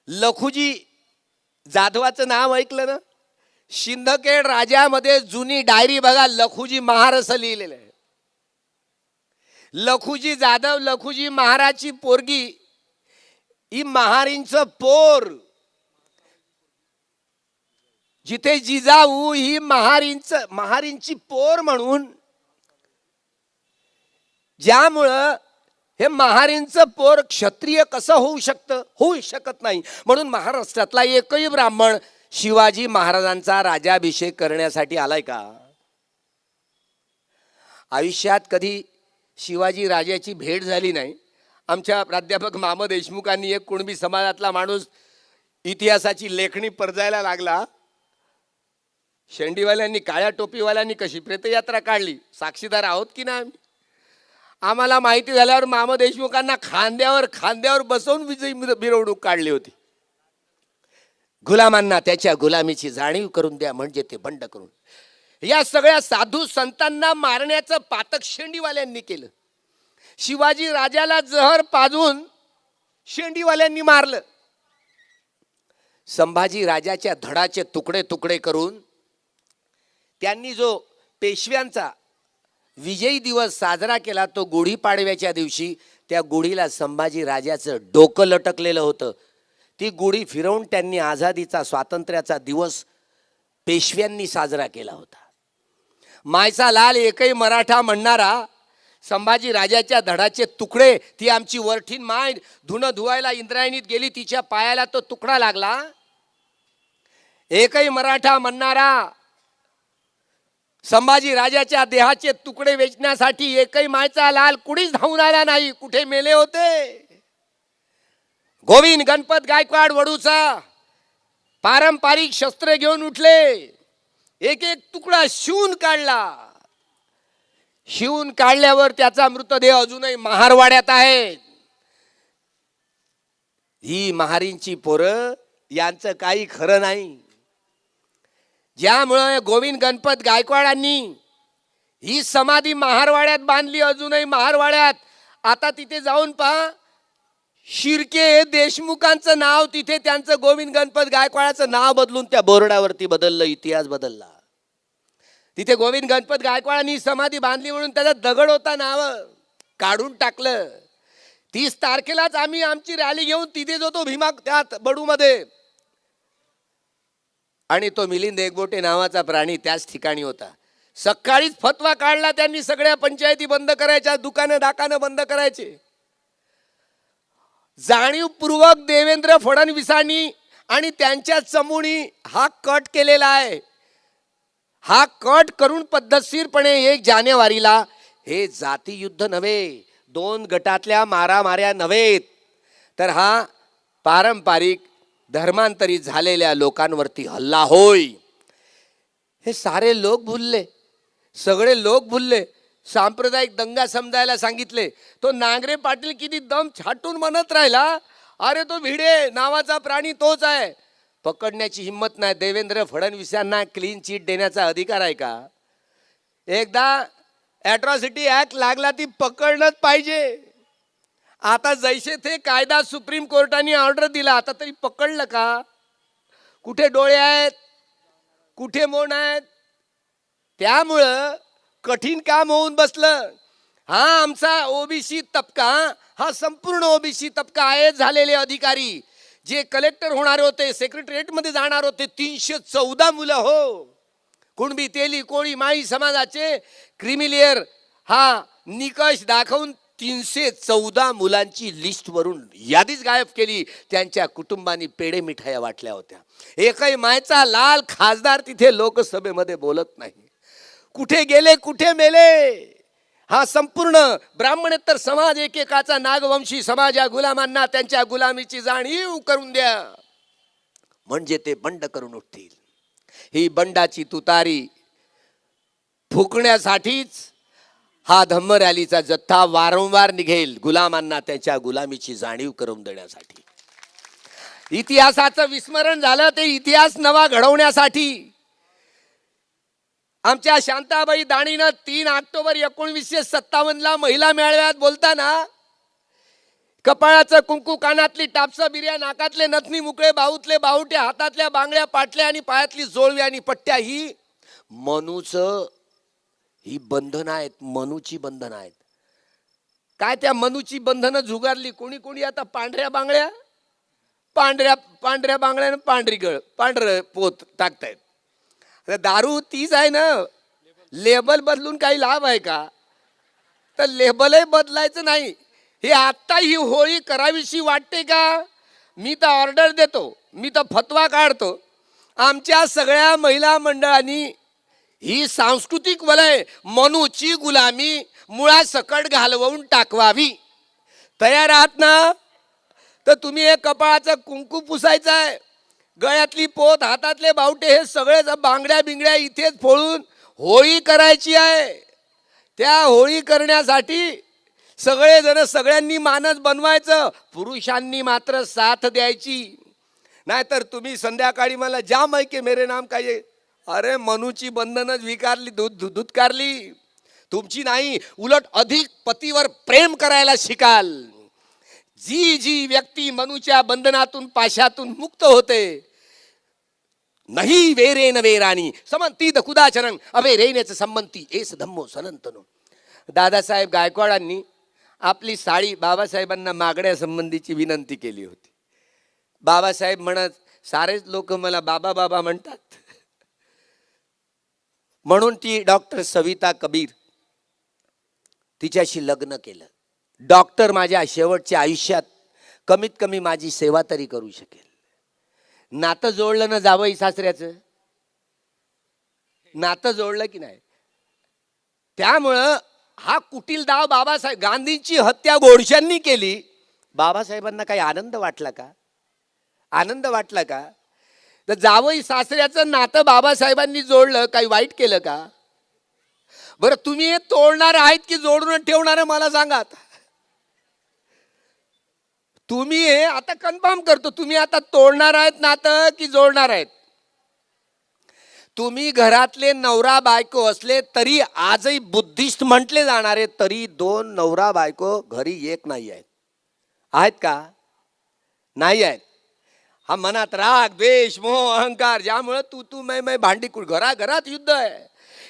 लखुजी जाधवाचं नाव ऐकलं ना? सिंदखेड राजामध्ये जुनी डायरी बघा, लखुजी महार असं लिहिलेलं आहे. लखुजी जाधव, लखुजी महाराची पोरगी, ही महारींचं पोर. जिथे जिजाऊ ही महारींची पोर म्हणून, ज्यामुळं हे महारींचं पोर क्षत्रिय कसं होऊ शकतं? होऊ शकत नाही. म्हणून महाराष्ट्रातला एकही ब्राह्मण शिवाजी महाराजांचा राज्याभिषेक करण्यासाठी आलाय का? आयुष्यात कधी शिवाजी राजाची भेट झाली नाही. आमच्या प्राध्यापक मामा देशमुखांनी, एक कुणबी समाजातला माणूस इतिहासाची लेखणी परजायला लागला. शेंडीवाल्यांनी, काळ्या टोपीवाल्यांनी कशी प्रेतयात्रा काढली, साक्षीदार आहोत की नाही? आम्हाला माहिती झाल्यावर मामा देशमुखांना खांद्यावर बसवून विजयी मिरवणूक काढली होती. गुलामांना त्याच्या गुलामीची जाणीव करून द्या, म्हणजे ते बंड करून. या सगळ्या साधू संतांना मारण्याचं पातक शेंडीवाल्यांनी केलं. शिवाजी राजाला जहर पाजून शेंडीवाल्यांनी मारलं. संभाजी राजाच्या धडाचे तुकडे तुकडे करून त्यांनी जो पेशव्यांचा विजयी दिवस साजरा केला, तो गुढीपाडव्याच्या दिवशी, त्या गुढीला संभाजी राजाचं डोकं लटकलेलं होतं. ती गुढी फिरवून त्यांनी आझादीचा, स्वातंत्र्याचा दिवस पेशव्यांनी साजरा केला होता. मायचा लाल एकही मराठा म्हणणारा संभाजी राजाच्या धडाचे तुकडे, ती आमची वरठीन माय धुणं धुवायला इंद्रायणीत गेली, तिच्या पायाला तो तुकडा लागला. एकही मराठा म्हणणारा संभाजी राजाच्या देहाचे तुकडे वेचण्यासाठी एकही मायचा लाल कुणीच धावून आला नाही. कुठे मेले होते? गोविंद गणपत गायकवाड वडूचा पारंपरिक शस्त्र घेऊन उठले, एक एक तुकडा शिवून काढला. शिवून काढल्यावर त्याचा मृतदेह अजूनही महारवाड्यात आहे. ही महारींची पोरं, यांचं काही खरं नाही. ज्यामुळे गोविंद गणपत गायकवाडांनी ही समाधी महारवाड्यात बांधली, अजूनही महारवाड्यात. आता तिथे जाऊन पहा, शिर्के देशमुखांचं नाव तिथे, त्यांचं गोविंद गणपत गायकवाडाचं नाव बदलून त्या बोर्डावरती बदललं, इतिहास बदलला. तिथे गोविंद गणपत गायकवाडांनी समाधी बांधली म्हणून त्याचा दगड होता, नाव काढून टाकलं. 30 तारखेलाच आम्ही आमची रॅली घेऊन तिथेच होतो भीमा त्यात बडूमध्ये, आणि तो मिलिंद एकबोटे नावाचा प्राणी त्याच ठिकाणी होता. सकाळीच फतवा काढला त्यांनी, सगळ्या पंचायती बंद करायच्या, दुकानं दाकानं बंद करायचे. जाणीवपूर्वक देवेंद्र फडणवीसांनी आणि त्यांच्या चमूनी हा कट केलेला आहे. हा कट करून पद्धतशीरपणे 1 जानेवारीला हे जातीयुद्ध नव्हे, 2 गटातल्या मारामाऱ्या नव्हेत, तर हा पारंपरिक धर्मांतरित झालेल्या लोकांवरती हल्ला होय. हे सारे लोक भुलले, सगळे लोक भुलले. सांप्रदायिक दंगा समजायला सांगितले. तो नांगरे पाटील किती दम छाटून म्हणत राहिला, अरे तो भिडे नावाचा प्राणी तोच आहे. पकडण्याची हिंमत नाही. देवेंद्र फडणवीसांना क्लीन चिट देण्याचा अधिकार आहे का? एकदा ॲट्रॉसिटी ॲक्ट लागला ती पकडणंच पाहिजे. आता जैसे थे कायदा सुप्रीम कोर्टाने ऑर्डर दिला, आता तरी पकडलं का? कुठे डोळे आहेत, कुठे मौन आहेत? त्यामुळं कठीण काम होऊन बसलं. हा आमचा ओबीसी तबका, हा संपूर्ण ओबीसी तबका आहे. झालेले अधिकारी जे कलेक्टर होणार होते, सेक्रेटरीएट मध्ये जाणार होते, 314 मुलं हो. कुणबी, तेली, कोळी, माळी समाजाचे क्रिमिलियर हा निकष दाखवून 314 मुलांची लिस्ट वरून यादीच गायब केली. त्यांच्या कुटुंबांनी पेढे मिठाया वाटल्या होत्या. एकही मायचा लाल खासदार तिथे लोकसभेमध्ये बोलत नाही. कुठे गेले, कुठे मेले? हा संपूर्ण ब्राह्मणेतर समाज एकेकाचा नागवंशी समाज या गुलामांना त्यांच्या गुलामीची जाणीव करून द्या, म्हणजे ते बंड करून उठतील. ही बंडाची तुतारी फुकण्यासाठीच हा धम्म रॅलीचा जथ्था वारंवार निघेल, गुलामांना त्यांच्या गुलामीची जाणीव करून देण्यासाठी. इतिहासाचं विस्मरण झालं, ते इतिहास नवा घडवण्यासाठी. आमच्या शांताबाई दाणीनं 3 ऑक्टोबर 1957 महिला मेळाव्यात बोलताना कपाळाचं कुंकू, कानातली टापसं बिर्या, नाकातले नथनी, मुकळे बाहुतले बाहुट्या, हातातल्या बांगड्या, पाटल्या आणि पायातली जोळवी आणि पट्ट्या ही मनूचं, ही बंधनं आहेत, मनूची बंधनं आहेत. काय त्या मनूची बंधनं झुगारली कोणी कोणी? आता पांढऱ्या बांगड्या, पांढऱ्या बांगड्यानं पांढरी गळ, पांढरं पोत टाकतायत. दारू तीच आहे ना. लेबल बदलून काही लाभ आहे का? तर लेबलही बदलायचं नाही. हे आत्ता ही होळी करावीशी वाटते का? मी तर ऑर्डर देतो, मी तर फतवा काढतो. आमच्या सगळ्या महिला मंडळांनी ही सांस्कृतिक वलय, मनूची गुलामी मुळासकट घालवून टाकवावी. तयार आहात ना? तर तुम्ही हे कपाळाचं कुंकू पुसायचं आहे, गळ्यातली पोत, हातातले बावटे, हे सगळे बांगड्या बिंगड्या इथेच फोडून होळी करायची आहे. त्या होळी करण्यासाठी सगळेजण, सगळ्यांनी मानस बनवायचं, पुरुषांनी मात्र साथ द्यायची. नाहीतर तुम्ही संध्याकाळी मला जाम आहे की मेरे नाम काय, अरे मनूची बंधनच विकारली, धुतकारली तुमची नाही. उलट अधिक पतीवर प्रेम करायला शिकाल. जी जी व्यक्ती मनूच्या बंधनातून, पाशातून मुक्त होते, नाही वेरेन वेराणी समंती दकुदाचरण अवे रेनेच संबंती एस धम्मो सनंतनो. दादासाहेब गायकवाडांनी आपली साडी बाबासाहेबांना मागण्यासंबंधीची विनंती केली होती. बाबासाहेब म्हणत, सारेच लोक मला बाबा बाबा म्हणतात, म्हणून ती डॉक्टर सविता कबीर, तिच्याशी लग्न केलं. डॉक्टर माझ्या शेवटच्या आयुष्यात कमीत कमी माझी सेवा तरी करू शकेल. नातं जोडलं ना जावई सासऱ्याचं, नातं जोडलं की नाही. त्यामुळं हा कुटील डाव बाबासाहेब गांधींची हत्या गोडशांनी केली. बाबासाहेबांना काही आनंद वाटला का? आनंद वाटला का? तर जावई सासऱ्याचं नातं बाबासाहेबांनी जोडलं, काही वाईट केलं का? बरं तुम्ही हे तोडणार आहेत की जोडून ठेवणार मला सांगा. तुम्ही हे आता कन्फर्म करतो, तुम्ही आता तोडणार आहेत नातं की जोडणार आहेत? तुम्ही घरातले नवरा बायको असले तरी आजही बुद्धिस्ट म्हटले जाणारे तरी दोन नवरा बायको घरी एक नाही आहेत. आहेत का? नाही आहेत. हा मनात राग द्वेष मोह अहंकार ज्यामुळे तू मैं भांडीकुळ, घराघरात युद्ध आहे.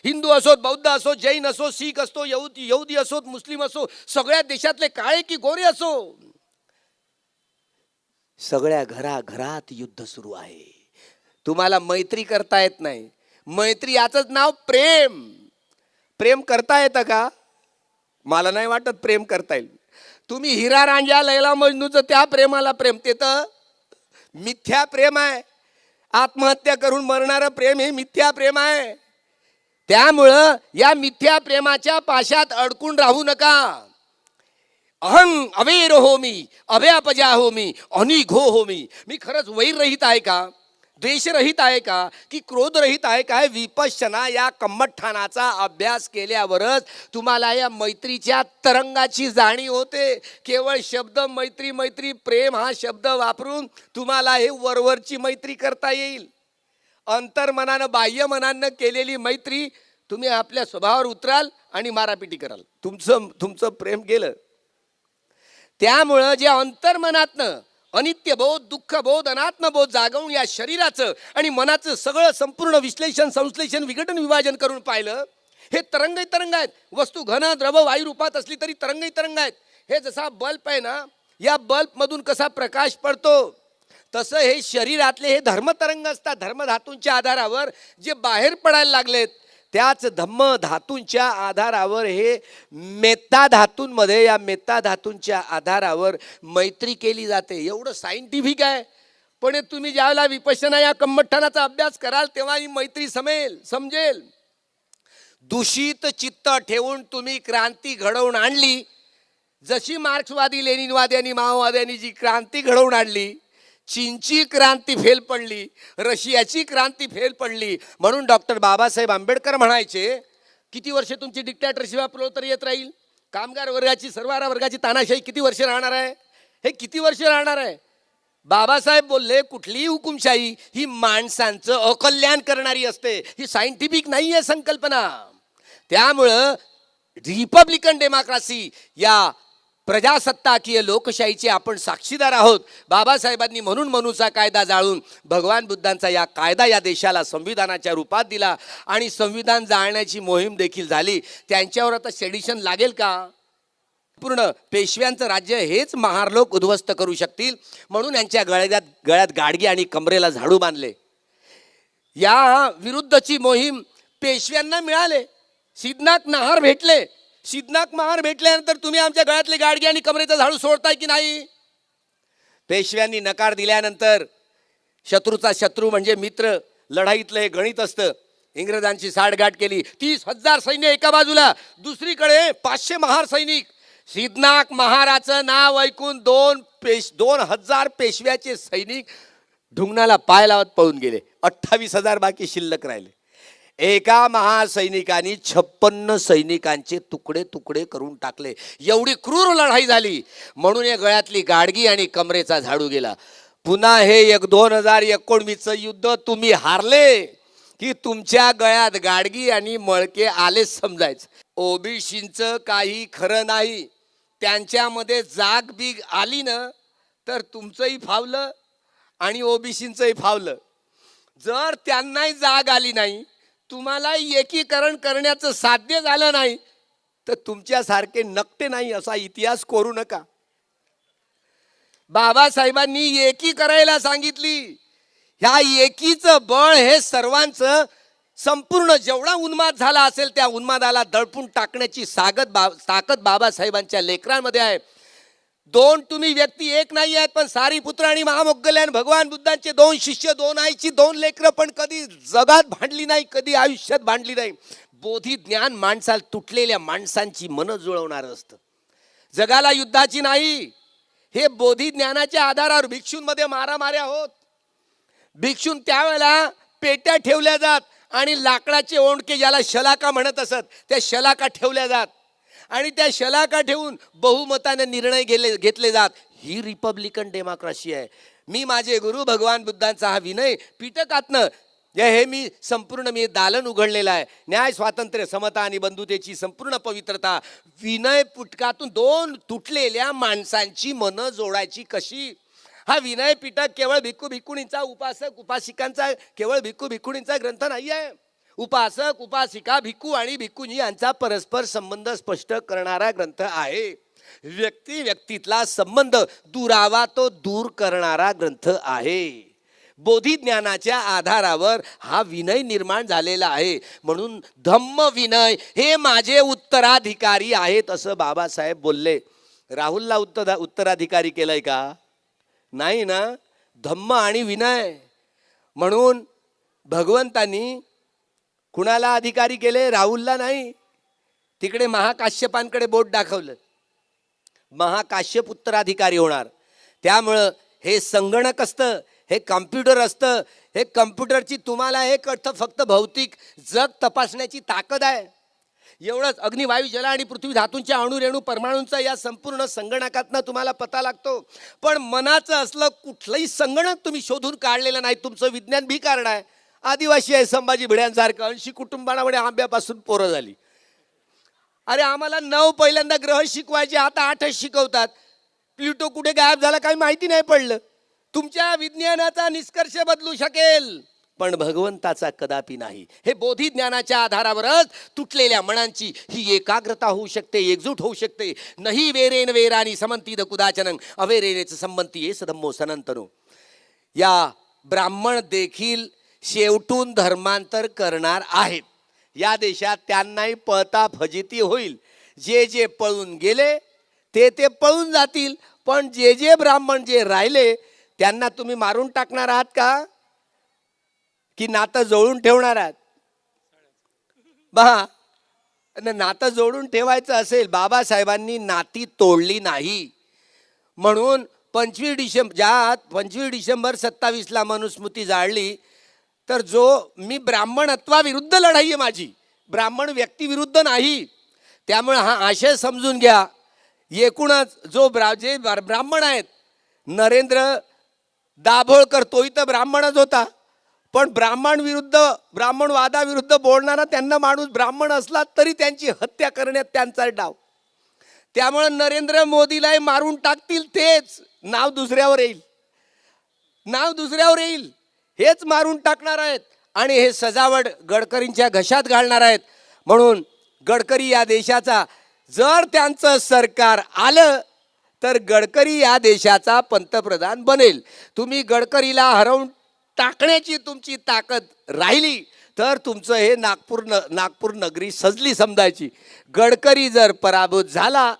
हिंदू असोत, बौद्ध असो, जैन असो, शीख असो, यहुदी असोत, मुस्लिम असो, सगळ्या देशातले काळे की गोरे असो, सगळ्या घराघरात युद्ध सुरू आहे. तुम्हाला मैत्री करता येत नाही. मैत्री याचंच नाव प्रेम. प्रेम करता येतं का? मला नाही वाटत प्रेम करता येईल. तुम्ही हिरा रांझा लैला मजनूचं त्या प्रेमाला प्रेम, ते तर मिथ्या प्रेम आहे. आत्महत्या करून मरणारं प्रेम हे मिथ्या प्रेम आहे. त्यामुळं या मिथ्या प्रेमाच्या पाशात अडकून राहू नका. अहं अवेर हो मी, अभयापजा हो मी, अनिघो हो मी. मी खरंच वैररहित आहे का? द्वेषरहित आहे का? की क्रोधरहित आहे का? विपश्यना या कम्मठाणाचा अभ्यास केल्यावरच तुम्हाला या मैत्रीच्या तरंगाची जाणीव होते. केवळ शब्द मैत्री मैत्री प्रेम हा शब्द वापरून तुम्हाला हे वरवरची मैत्री करता येईल. अंतर्मनानं बाह्य मनानं केलेली मैत्री तुम्ही आपल्या स्वभावावर उतराल आणि मारापिटी कराल. तुमचं प्रेम गेलं. त्यामुळं जे अंतर्मनातनं अनित्य बोध, दुःख बोध, अनात्म बोध जागवून या शरीराचं आणि मनाचं सगळं संपूर्ण विश्लेषण संश्लेषण विघटन विभाजन करून पाहिलं. हे तरंगही तरंग आहेत. वस्तू घन द्रव वायू रूपात असली तरी तरंगही तरंग आहेत. हे जसा बल्ब आहे ना, या बल्बमधून कसा प्रकाश पडतो तसं हे शरीरातले हे धर्मतरंग असतात. धर्मधातूंच्या आधारावर जे बाहेर पडायला लागलेत त्याच धम्म धातूंच्या आधारावर हे मेत्ता धातूंमध्ये या मेत्ता धातूंच्या आधारावर मैत्री केली जाते. एवढं सायंटिफिक आहे. पण हे तुम्ही ज्यावेळेला विपश्यना या कम्मठाणाचा अभ्यास कराल तेव्हा ही मैत्री समजेल. दूषित चित्त ठेवून तुम्ही क्रांती घडवून आणली. जशी मार्क्सवादी लेनिनवादी आणि माओवाद्यांनी जी क्रांती घडवून आणली, चीनची क्रांती फेल पडली, रशियाची क्रांती फेल पडली. म्हणून डॉक्टर बाबासाहेब आंबेडकर म्हणायचे, किती वर्ष तुमची डिक्टॅटरशिप आपलं तर येत राहील? कामगार वर्गाची सर्वारा वर्गाची तानाशाही किती वर्ष राहणार आहे? हे किती वर्ष राहणार आहे? बाबासाहेब बोलले, कुठलीही हुकुमशाही ही माणसांचं अकल्याण करणारी असते. ही सायंटिफिक नाही आहे संकल्पना. त्यामुळं रिपब्लिकन डेमोक्रेसी या प्रजासत्ताकीय लोकशाहीचे आपण साक्षीदार आहोत. बाबासाहेबांनी म्हणून मनूचा कायदा जाळून भगवान बुद्धांचा या कायदा या देशाला संविधानाच्या रूपात दिला आणि संविधान जाळण्याची मोहीम देखील झाली. त्यांच्यावर आता सेडिशन लागेल का? पूर्ण पेशव्यांचं राज्य हेच महारलोक उद्ध्वस्त करू शकतील. म्हणून यांच्या गळ्यात गाडगी आणि कमरेला झाडू बांधले. या विरुद्धची मोहीम पेशव्यांना मिळाले. सिद्धनाथ महार भेटले. सिद्धनाथ महार भेटल्यानंतर तुम्ही आमच्या गळ्यातले गाडगे आणि कमरेचा झाडू सोडताय की नाही? पेशव्यांनी नकार दिल्यानंतर शत्रूचा शत्रू म्हणजे मित्र, लढाईतलं हे गणित असतं. इंग्रजांची साठगाठ केली. 30,000 सैन्य एका बाजूला, दुसरीकडे 500 महार सैनिक. सिद्धनाथ महाराचं नाव ऐकून 2,000 पेशव्याचे सैनिक ढुंगणाला पाय लावत पळून गेले. 28,000 बाकी शिल्लक राहिले. एका महासैनिकांनी 56 सैनिकांचे तुकडे तुकडे करून टाकले. एवढी क्रूर लढाई झाली. म्हणून या गळ्यातली गाडगी आणि कमरेचा झाडू गेला. पुन्हा हे 2019चं युद्ध तुम्ही हारले की तुमच्या गळ्यात गाडगी आणि मळके आलेच समजायचं. ओबीसींचं काही खरं नाही. त्यांच्यामध्ये जाग बीग आली ना तर तुमचंही फावलं आणि ओबीसींचंही फावलं. जर त्यांनाही जाग आली नाही, तुम्हाला एकीकरण करण्याचं साध्य झालं नाही, तर तुमच्यासारखे नकटे नाही असा इतिहास कोरू नका. बाबासाहेबांनी एकी करायला सांगितली. ह्या एकीचं बळ हे सर्वांचं संपूर्ण जेवढा उन्माद झाला असेल त्या उन्मादाला दडपून टाकण्याची ताकद बाबासाहेबांच्या लेकरांमध्ये आहे. दोन तुम्ही व्यक्ती एक नाही आहेत, पण सारी पुत्र आणि महामोगल्यान भगवान बुद्धांचे दोन शिष्य, दोन आईची दोन लेकरं, पण कधी जगात भांडली नाही, कधी आयुष्यात भांडली नाही. बोधी ज्ञान माणसाला तुटलेल्या माणसांची मन जुळवणार असतं, जगाला युद्धाची नाही. हे बोधी ज्ञानाच्या आधारावर भिक्षूंमध्ये मारामाऱ्या होत. भिक्षून त्यावेळेला पेट्या ठेवल्या जात आणि लाकडाचे ओंडके ज्याला शलाका म्हणत असत त्या शलाका ठेवल्या जात आणि त्या शलाका ठेवून बहुमताने निर्णय घेतले जात. ही रिपब्लिकन डेमोक्रेसी आहे. मी माझे गुरु भगवान बुद्धांचा हा विनय पिटकातनं हे मी दालन उघडलेलं आहे. न्याय, स्वातंत्र्य, समता आणि बंधुतेची संपूर्ण पवित्रता. विनय पुटकातून दोन तुटलेल्या माणसांची मनं जोडायची कशी? हा विनय पिटक केवळ भिक्खू भिक्खुणींचा, उपासक उपासिकांचा, केवळ भिक्खू भिक्खुणींचा ग्रंथ नाही आहे. उपासक उपासिका, भिक्खू आणि भिक्खुनी यांचा परस्पर संबंध स्पष्ट करणारा ग्रंथ आहे. व्यक्ती व्यक्तीतला संबंध दुरावा तो दूर करणारा ग्रंथ आहे. बोधी ज्ञानाच्या आधारावर हा विनय निर्माण झालेला आहे. म्हणून धम्म विनय हे माझे उत्तराधिकारी आहेत असं बाबासाहेब बोलले. राहुलला उत्तराधिकारी केलंय का? नाही ना. धम्म आणि विनय म्हणून भगवंतांनी कुणाला अधिकारी केले? राहुलला नाही. तिकडे महाकाश्यपांकडे बोट दाखवलं. महाकाश्यप उत्तराधिकारी होणार. त्यामुळं हे संगणक असतं, हे कम्प्युटर असतं. हे कम्प्युटरची तुम्हाला हे कळतं फक्त भौतिक जग तपासण्याची ताकद आहे. एवढंच. अग्नी, वायू, जल आणि पृथ्वी धातूंच्या अणुरेणू परमाणूंचा या संपूर्ण संगणकातनं तुम्हाला पता लागतो. पण मनाचं असलं कुठलंही संगणक तुम्ही शोधून काढलेलं नाही. तुमचं विज्ञान भिकारड आहे. आदिवासी आहे संभाजी भिड्यांसारखं. 80 कुटुंबांमध्ये आंब्यापासून पोरं झाली. अरे आम्हाला 9 पहिल्यांदा ग्रह शिकवायचे, आता 8च शिकवतात. प्लुटो कुठे गायब झाला काही माहिती नाही पडलं. तुमच्या विज्ञानाचा निष्कर्ष बदलू शकेल पण भगवंताचा कदापि नाही. हे बोधी ज्ञानाच्या आधारावरच तुटलेल्या मनांची ही एकाग्रता होऊ शकते, एकजूट होऊ शकते. नाही वेरेन वेरानी समंतीद कुदाचनं अवेरेनेच संबंती ये सधम्मो सनंतनो. या ब्राह्मण देखील शेवटून धर्मांतर करणार आहेत. या देशात त्यांनाही पळता फजिती होईल. जे जे पळून गेले ते पळून जातील. पण जे ब्राह्मण जे राहिले त्यांना तुम्ही मारून टाकणार आहात का की नातं जोडून ठेवणार आहात? बहा, नातं जोडून ठेवायचं असेल, बाबासाहेबांनी नाती तोडली नाही. म्हणून 25 डिसेंबर 27ला मनुस्मृती जाळली. तर जो मी ब्राह्मणत्वाविरुद्ध लढाई आहे माझी, ब्राह्मण व्यक्ती विरुद्ध नाही. त्यामुळे हा आशय समजून घ्या. एकूणच जे ब्राह्मण आहेत, नरेंद्र दाभोळकर तोही तर ब्राह्मणच होता. पण ब्राह्मणवादाविरुद्ध बोलणारा त्यांना माणूस ब्राह्मण असला तरी त्यांची हत्या करण्यात त्यांचा डाव. त्यामुळे नरेंद्र मोदीलाही मारून टाकतील. तेच नाव दुसऱ्यावर येईल. हेच मारून टाकणार आहेत आणि हे सजावट गडकरींच्या घशात घालणार आहेत. म्हणून गडकरी या देशाचा, जर त्यांचं सरकार आलं तर गडकरी या देशाचा पंतप्रधान बनेल. तुम्ही गडकरीला हरवून टाकण्याची तुमची ताकद राहिली तर तुमचं हे नागपूर नगरी सजली समजायची. गडकरी जर पराभूत झाला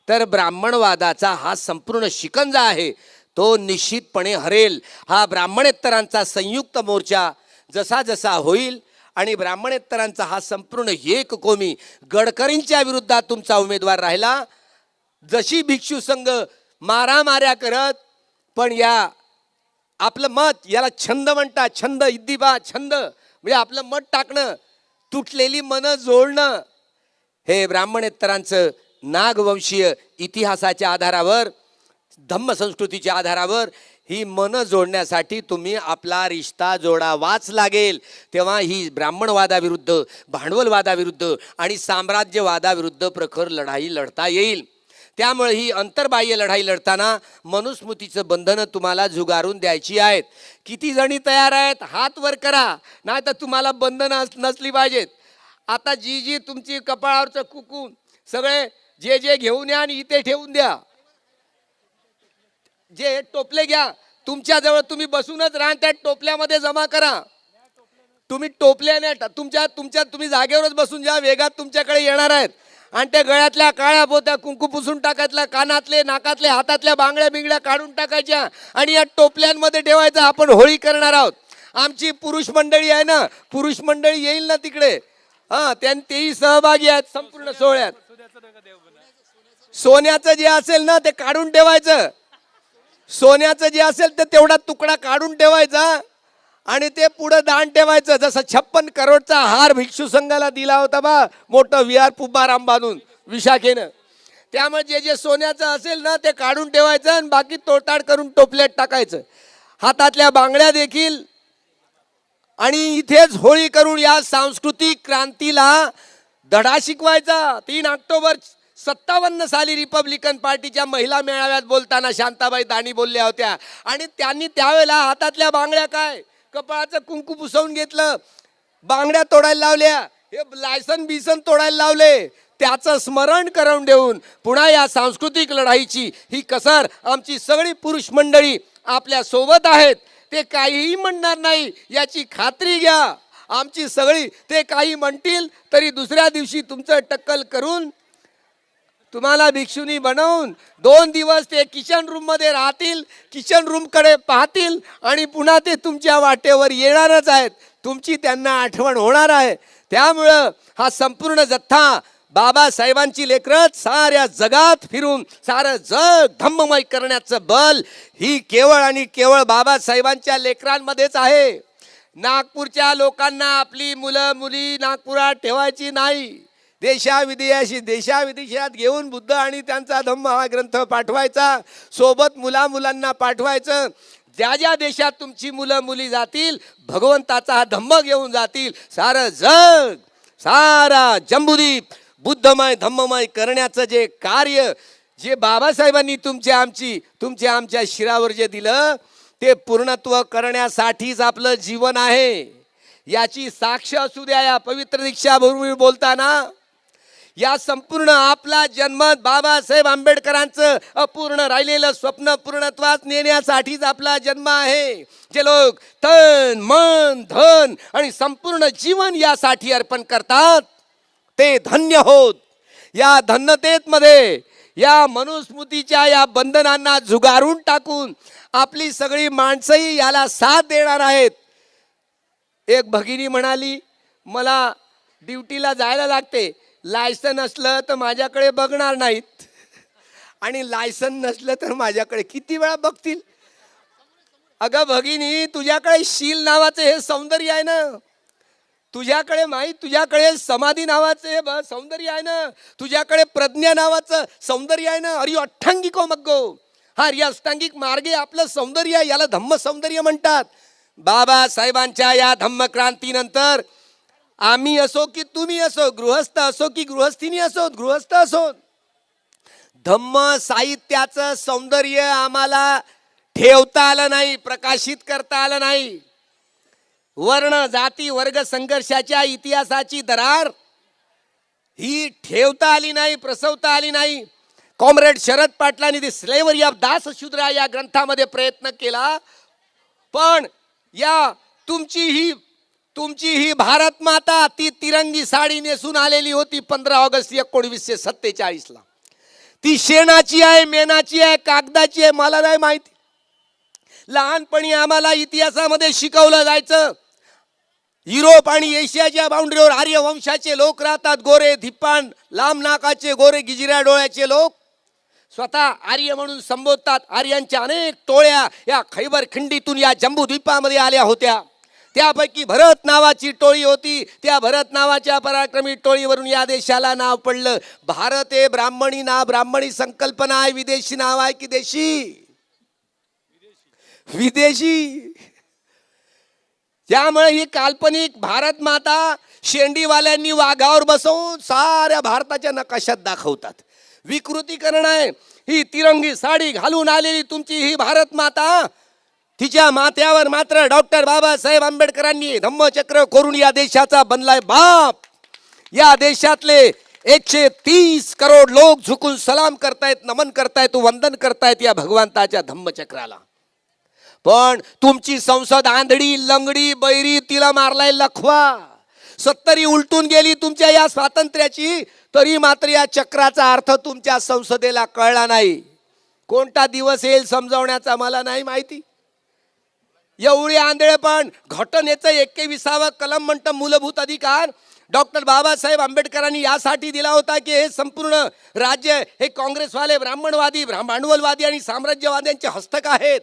तर ब्राह्मणवादाचा हा संपूर्ण शिकंजा आहे तो निश्चितपणे हरेल. हा ब्राह्मणेतरांचा संयुक्त मोर्चा जसा जसा होईल आणि ब्राह्मणेतरांचा हा संपूर्ण एक कोमी गडकरींच्या विरुद्धात तुमचा उमेदवार राहिला. जशी भिक्षू संघ मारामाऱ्या करत, पण या आपलं मत, याला छंद म्हणतात, छंद म्हणजे आपलं मत टाकणं, तुटलेली मनं जोडणं. हे ब्राह्मणेतरांचं नागवंशीय इतिहासाच्या आधारावर, धम्म संस्कृतीच्या आधारावर ही मनं जोडण्यासाठी तुम्ही आपला रिश्ता जोडावाच लागेल. तेव्हा ही ब्राह्मणवादाविरुद्ध, भांडवलवादाविरुद्ध आणि साम्राज्यवादाविरुद्ध प्रखर लढाई लढता येईल. त्यामुळे ही अंतर्बाह्य लढाई लढताना मनुस्मृतीचं बंधनं तुम्हाला झुगारून द्यायची आहेत. किती जणी तयार आहेत? हात वर करा. नाही तर तुम्हाला बंधनं नसली पाहिजेत. आता जी तुमची कपाळावरचं कुकू सगळे जे घेऊन या आणि इथे ठेवून द्या. जे टोपले घ्या तुमच्याजवळ, तुम्ही बसूनच राहा, त्या टोपल्यामध्ये जमा करा. तुम्ही टोपल्याने तुम्ही जागेवरच बसून ज्या वेगात तुमच्याकडे येणार आहेत आणि त्या गळ्यातल्या काळ्या पोत्या कुंकू पुसून टाकायतल्या, कानातले नाकातले हातातल्या बांगड्या बिंगड्या काढून टाकायच्या आणि या टोपल्यांमध्ये ठेवायचं. आपण होळी करणार आहोत. आमची पुरुष मंडळी आहे ना, पुरुष मंडळी येईल ना तिकडे, हा तेही सहभागी आहेत संपूर्ण सोहळ्यात. सोन्याचं जे असेल ना ते काढून ठेवायचं. सोन्याचं जे असेल ते तेवढा तुकडा काढून ठेवायचा आणि ते पुढे दान ठेवायचं. जसं 56 करोडचा हार भिक्षू संघाला दिला होता बा, मोठं विहार पुब्बाराम बांधून विशाखेनं. त्यामुळे जे जे सोन्याचं असेल ना ते काढून ठेवायचं आणि बाकी तोडताड करून टोपल्यात टाकायचं. हातातल्या बांगड्या देखील. आणि इथेच होळी करून या सांस्कृतिक क्रांतीला धडा शिकवायचा. 3 ऑक्टोबर 57 साली रिपब्लिकन पार्टीच्या महिला मेळाव्यात बोलताना शांताबाई दाणी बोलल्या होत्या आणि त्यांनी त्यावेळेला हातातल्या बांगड्या काय, कपाळाचं कुंकू पुसवून घेतलं, बांगड्या तोडायला लावल्या, हे लायसन बिसन तोडायला लावले. त्याचं स्मरण करून देऊन पुन्हा या सांस्कृतिक लढाईची ही कसर आमची सगळी पुरुष मंडळी आपल्या सोबत आहेत. ते काहीही म्हणणार नाही याची खात्री घ्या. आमची सगळी, ते काही म्हणतील तरी दुसऱ्या दिवशी तुमचं टक्कल करून तुम्हाला भिक्षुनी बनवून 2 दिवस ते किचन रूम मध्ये राहतील, किचन रूम कडे पाहतील आणि पुन्हा ते तुमच्या वाटेवर येणारच आहेत. तुमची त्यांना आठवण होणार आहे. त्यामुळं हा संपूर्ण जथ्था बाबासाहेबांची लेकरच साऱ्या जगात फिरून सारं जग धम्ममय करण्याचं बल ही केवळ आणि केवळ बाबासाहेबांच्या लेकरांमध्येच आहे. नागपूरच्या लोकांना आपली मुलं मुली नागपुरात ठेवायची नाही. देशाविदेशात घेऊन बुद्ध आणि त्यांचा धम्म हा ग्रंथ पाठवायचा. सोबत मुलांना पाठवायचं. ज्या ज्या देशात तुमची मुलं मुली जातील भगवंताचा हा धम्म घेऊन जातील. सारं जग, सारा जंबूद्वीप बुद्धमय धम्ममय करण्याचं जे कार्य जे बाबासाहेबांनी तुमच्या आमच्या शिरावर जे दिलं ते पूर्णत्व करण्यासाठीच आपलं जीवन आहे. याची साक्ष असू द्या या पवित्र दीक्षाभूमी बोलताना. या संपूर्ण आपला जन्म बाबासाहेब आंबेडकरांचं अपूर्ण राहिलेलं स्वप्न पूर्णत्वास नेण्यासाठीच आपला जन्म आहे. जे लोक तन मन धन आणि संपूर्ण जीवन यासाठी अर्पण करतात ते धन्य होत. या धन्यतेमध्ये या मनुस्मृतीच्या या बंधनांना झुगारून टाकून आपली सगळी माणसंही याला साथ देणार आहेत. एक भगिनी म्हणाली, मला ड्युटीला जायला लागते, लायसन असलं तर माझ्याकडे बघणार नाहीत आणि लायसन नसलं तर माझ्याकडे किती वेळा बघतील. अगं भगिनी, तुझ्याकडे शील नावाचं हे सौंदर्य आहे ना, तुझ्याकडे समाधी नावाचं हे सौंदर्य आहे ना, तुझ्याकडे प्रज्ञा नावाचं सौंदर्य आहे ना. अरे अठ्ठांगिको मग्गो, हा अष्टांगिक मार्गे आपलं सौंदर्य, याला धम्म सौंदर्य म्हणतात. बाबासाहेबांच्या या धम्म क्रांतीनंतर आम्ही असो की तुम्ही असो, गृहस्थ असो की गृहस्थीनी असो, गृहस्थ असो, धम्म साहित्याचं सौंदर्य आम्हाला ठेवता आलं नाही, प्रकाशित करता आलं नाही. वर्ण जाती वर्ग संघर्षाच्या इतिहासाची दरार ही ठेवता आली नाही, प्रसवता आली नाही. कॉम्रेड शरद पाटलांनी दी स्लेव्हरी ऑफ दासशूद्रा या ग्रंथामध्ये प्रयत्न केला. पण या तुमची ही भारत माता ती तिरंगी साडी नेसून आलेली होती 15 ऑगस्ट 1947 ला. ती शेणाची आहे, मेणाची आहे, कागदाची आहे, मला नाही माहिती. लहानपणी आम्हाला इतिहासामध्ये शिकवलं जायचं युरोप आणि एशियाच्या बाउंड्रीवर आर्य वंशाचे लोक राहतात. गोरे धिप्पान लांब नाकाचे गोरे गिजिऱ्या डोळ्याचे लोक स्वतः आर्य म्हणून संबोधतात. आर्यांच्या अनेक टोळ्या या खैबर खिंडीतून या जम्बूद्वीपामध्ये आल्या होत्या. त्यापैकी भरत नावाची टोळी होती. त्या भरत नावाच्या पराक्रमी टोळीवरून या देशाला नाव पडलं. भारत हे ब्राह्मणी संकल्पना आहे. विदेशी नाव आहे की देशी? विदेशी. त्यामुळे ही काल्पनिक भारत माता शेंडीवाल्यांनी वाघावर बसवून साऱ्या भारताच्या नकाशात दाखवतात. विकृतीकरण आहे. ही तिरंगी साडी घालून आलेली तुमची ही भारत माता, तिच्या माथ्यावर मात्र डॉक्टर बाबासाहेब आंबेडकरांनी धम्मचक्र कोरून या देशाचा बनलाय बाप. या देशातले 130 करोड लोक झुकून सलाम करतायत, नमन करतायत, वंदन करतायत या भगवंताच्या धम्मचक्राला. पण तुमची संसद आंधळी लंगडी बैरी, तिला मारलाय लखवा. 70 उलटून गेली तुमच्या या स्वातंत्र्याची, तरी मात्र या चक्राचा अर्थ तुमच्या संसदेला कळला नाही. कोणता दिवस येईल समजावण्याचा मला नाही माहिती. एवढी आंधळेपण. घटनेचं 21वा कलम म्हणतं मूलभूत अधिकार. डॉक्टर बाबासाहेब आंबेडकरांनी यासाठी दिला होता की हे संपूर्ण राज्य हे काँग्रेसवाले ब्राह्मणवादी, भांडवलवादी आणि साम्राज्यवाद्यांचे हस्तक आहेत.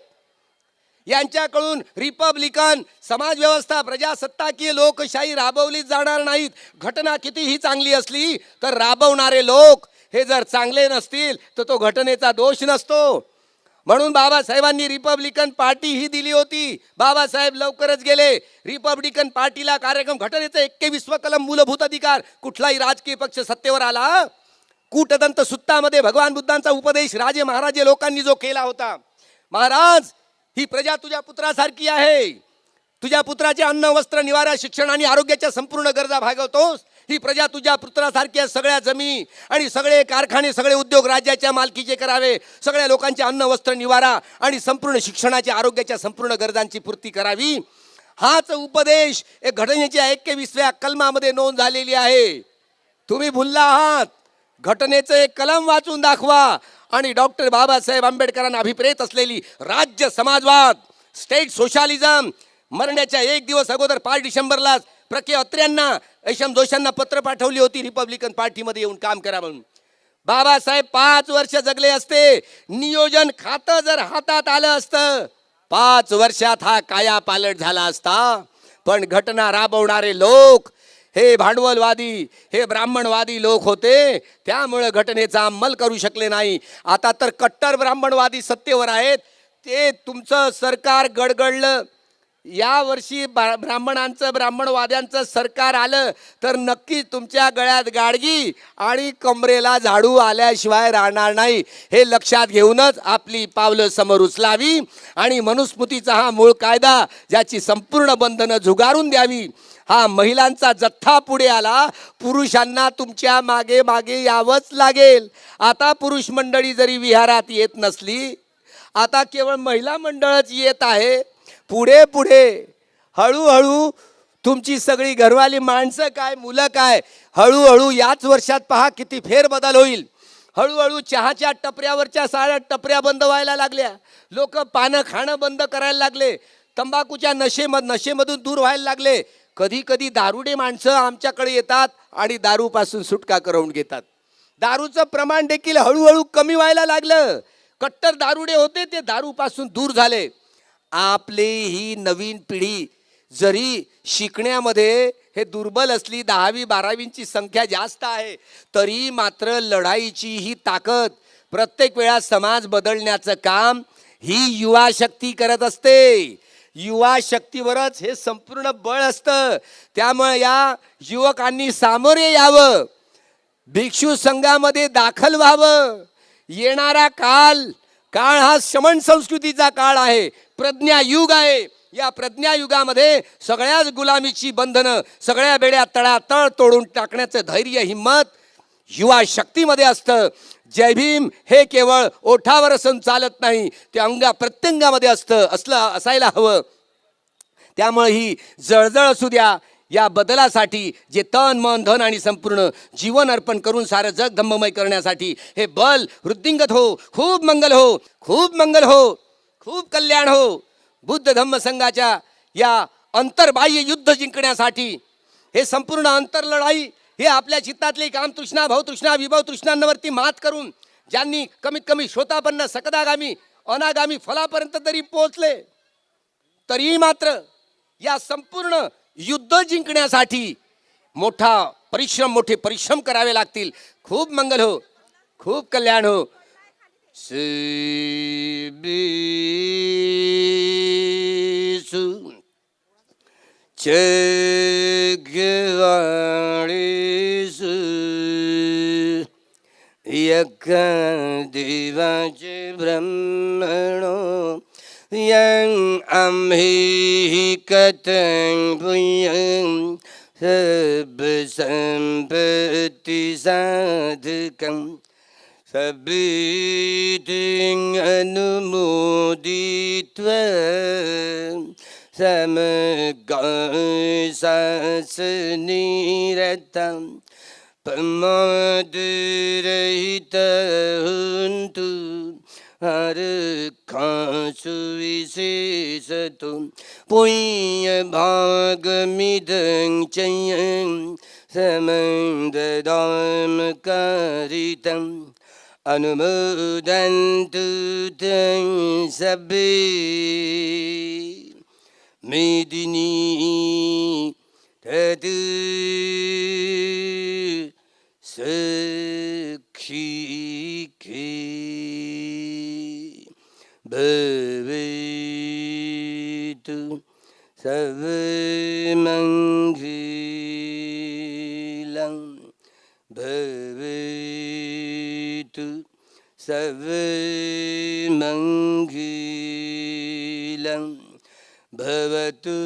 यांच्याकडून रिपब्लिकन समाजव्यवस्था, प्रजासत्ताकीय लोकशाही राबवली जाणार नाहीत. घटना कितीही चांगली असली तर राबवणारे लोक हे जर चांगले नसतील तर तो घटनेचा दोष नसतो. म्हणून बाबासाहेबांनी रिपब्लिकन पार्टी ही दिली होती. बाबासाहेब लवकरच गेले. रिपब्लिकन पार्टीला कार्यक्रम, घटनेचं 21वं कलम मूलभूत अधिकार. कुठलाही राजकीय पक्ष सत्तेवर आला, कूटदंत सुत्तामध्ये भगवान बुद्धांचा उपदेश राजे महाराजे लोकांनी जो केला होता, महाराज ही प्रजा तुझ्या पुत्रासारखी आहे. तुझ्या पुत्राचे अन्न वस्त्र निवारा शिक्षण आणि आरोग्याच्या संपूर्ण गरजा भागवतोस. ही प्रजा तुझ्या पुत्रासारख्या सगळ्या जमीन आणि सगळे कारखाने, सगळे उद्योग राज्याच्या मालकीचे करावे. सगळ्या लोकांचे अन्न वस्त्र निवारा आणि संपूर्ण शिक्षणाच्या आरोग्याच्या संपूर्ण गरजांची पूर्ती करावी. हाच उपदेश एक घटनेच्या 21व्या कलमामध्ये नोंद झालेली आहे. तुम्ही भुलला आहात. घटनेचं एक कलम वाचून दाखवा आणि डॉक्टर बाबासाहेब आंबेडकरांना अभिप्रेत असलेली राज्य समाजवाद, स्टेट सोशलिझम, मरण्याच्या 1 दिवस अगोदर 5 डिसेंबरला प्रके अत्र्यांना, ऐशम जोशांना पत्र पाठवली होती रिपब्लिकन पार्टीमध्ये येऊन काम करा म्हणून. बाबासाहेब 5 वर्ष जगले असते. नियोजन खातं जर हातात आलं असतं 5 वर्षात हा काया पालट झाला असता. पण घटना राबवणारे लोक हे भांडवलवादी, हे ब्राह्मणवादी लोक होते, त्यामुळे घटनेचा अंमल करू शकले नाही. आता तर कट्टर ब्राह्मणवादी सत्तेवर आहेत. ते तुमचं सरकार गडगडलं. या वर्षी ब्राह्मणांचं, ब्राह्मणवाद्यांचं सरकार आलं तर नक्की तुमच्या गळ्यात गाडगी आणि कमरेला झाडू आल्याशिवाय राहणार नाही. हे लक्षात घेऊनच आपली पावलं समोर उचलावी आणि मनुस्मृतीचा हा मूळ कायदा, ज्याची संपूर्ण बंधनं झुगारून द्यावी. हा महिलांचा जथ्था पुढे आला. पुरुषांना तुमच्या मागे मागे यावंच लागेल. आता पुरुष मंडळी जरी विहारात येत नसली, आता केवळ महिला मंडळच येत आहे. पुढे पुढे हळूहळू तुमची सगळी घरवाली माणसं काय, मुलं काय, हळूहळू याच वर्षात पहा किती फेरबदल होईल. हळूहळू चहाच्या टपऱ्यावरच्या साऱ्या टपऱ्या बंद व्हायला लागल्या. लोक पानं खाणं बंद करायला लागले. तंबाखूच्या नशेमधून दूर व्हायला लागले. कधी कधी दारुडे माणसं आमच्याकडे येतात आणि दारूपासून सुटका करवून घेतात. दारूचं प्रमाण देखील हळूहळू कमी व्हायला लागलं. कट्टर दारुडे होते ते दारूपासून दूर झाले. आपली ही नवीन पिढी जरी शिकण्यामध्ये हे दुर्बल असली, 10वी 12वींची संख्या जास्त आहे, तरी मात्र लढाईची ही ताकद, प्रत्येक वेळा समाज बदलण्याचं काम ही युवा शक्ती करत असते. युवा शक्तीवरच हे संपूर्ण बळ असतं. त्यामुळे या युवकांनी सामोरे यावं, भिक्षू संघामध्ये दाखल व्हावं. येणारा काळ हा श्रमण संस्कृतीचा काळ आहे, प्रज्ञा युग आहे. या प्रज्ञा युगामध्ये सगळ्याच गुलामीची बंधनं, सगळ्या बेड्या तळातळ तोडून टाकण्याचं धैर्य, हिम्मत युवा शक्तीमध्ये असतं. जय भीम हे केवळ ओठावर असून चालत नाही, ते प्रत्यंगामध्ये असायला हवं. त्यामुळे ही जळजळ असू द्या. या बदलासाठी जे तन मन धन आणि संपूर्ण जीवन अर्पण करून सारं जग धम्ममय करण्यासाठी हे बल वृद्धिंगत हो. खूप मंगल हो, खूप मंगल हो, खूप कल्याण हो. बुद्ध धम्म संघाच्या या अंतर्बाह्य युद्ध जिंकण्यासाठी हे संपूर्ण अंतरलढाई, हे आपल्या चित्तातली कामतृष्णा, भावतृष्णा, विभव तृष्णांवरती मात करून ज्यांनी कमीत कमी श्रोतापन्न सकदागामी अनागामी फलापर्यंत तरी पोहोचले, तरीही मात्र या संपूर्ण युद्ध जिंकण्यासाठी मोठे परिश्रम करावे लागतील. खूप मंगल हो, खूप कल्याण हो. देवाचे ब्रह्मणो यं आम्ही कथं भूयं सब संपत्ति साधकं सब्बीतिं अनुमोदित्वा समगासासनिरतं प्रमादरहितहुन्तु हरखासु विशेषतो पुण्यभागमिदं च समं कारितम् अनुमोदन्तु तं सब्बे मेदिनी तत् सखीके भवेतु सर्वमङ्गलं भवेतु सर्वमङ्गलं भवतु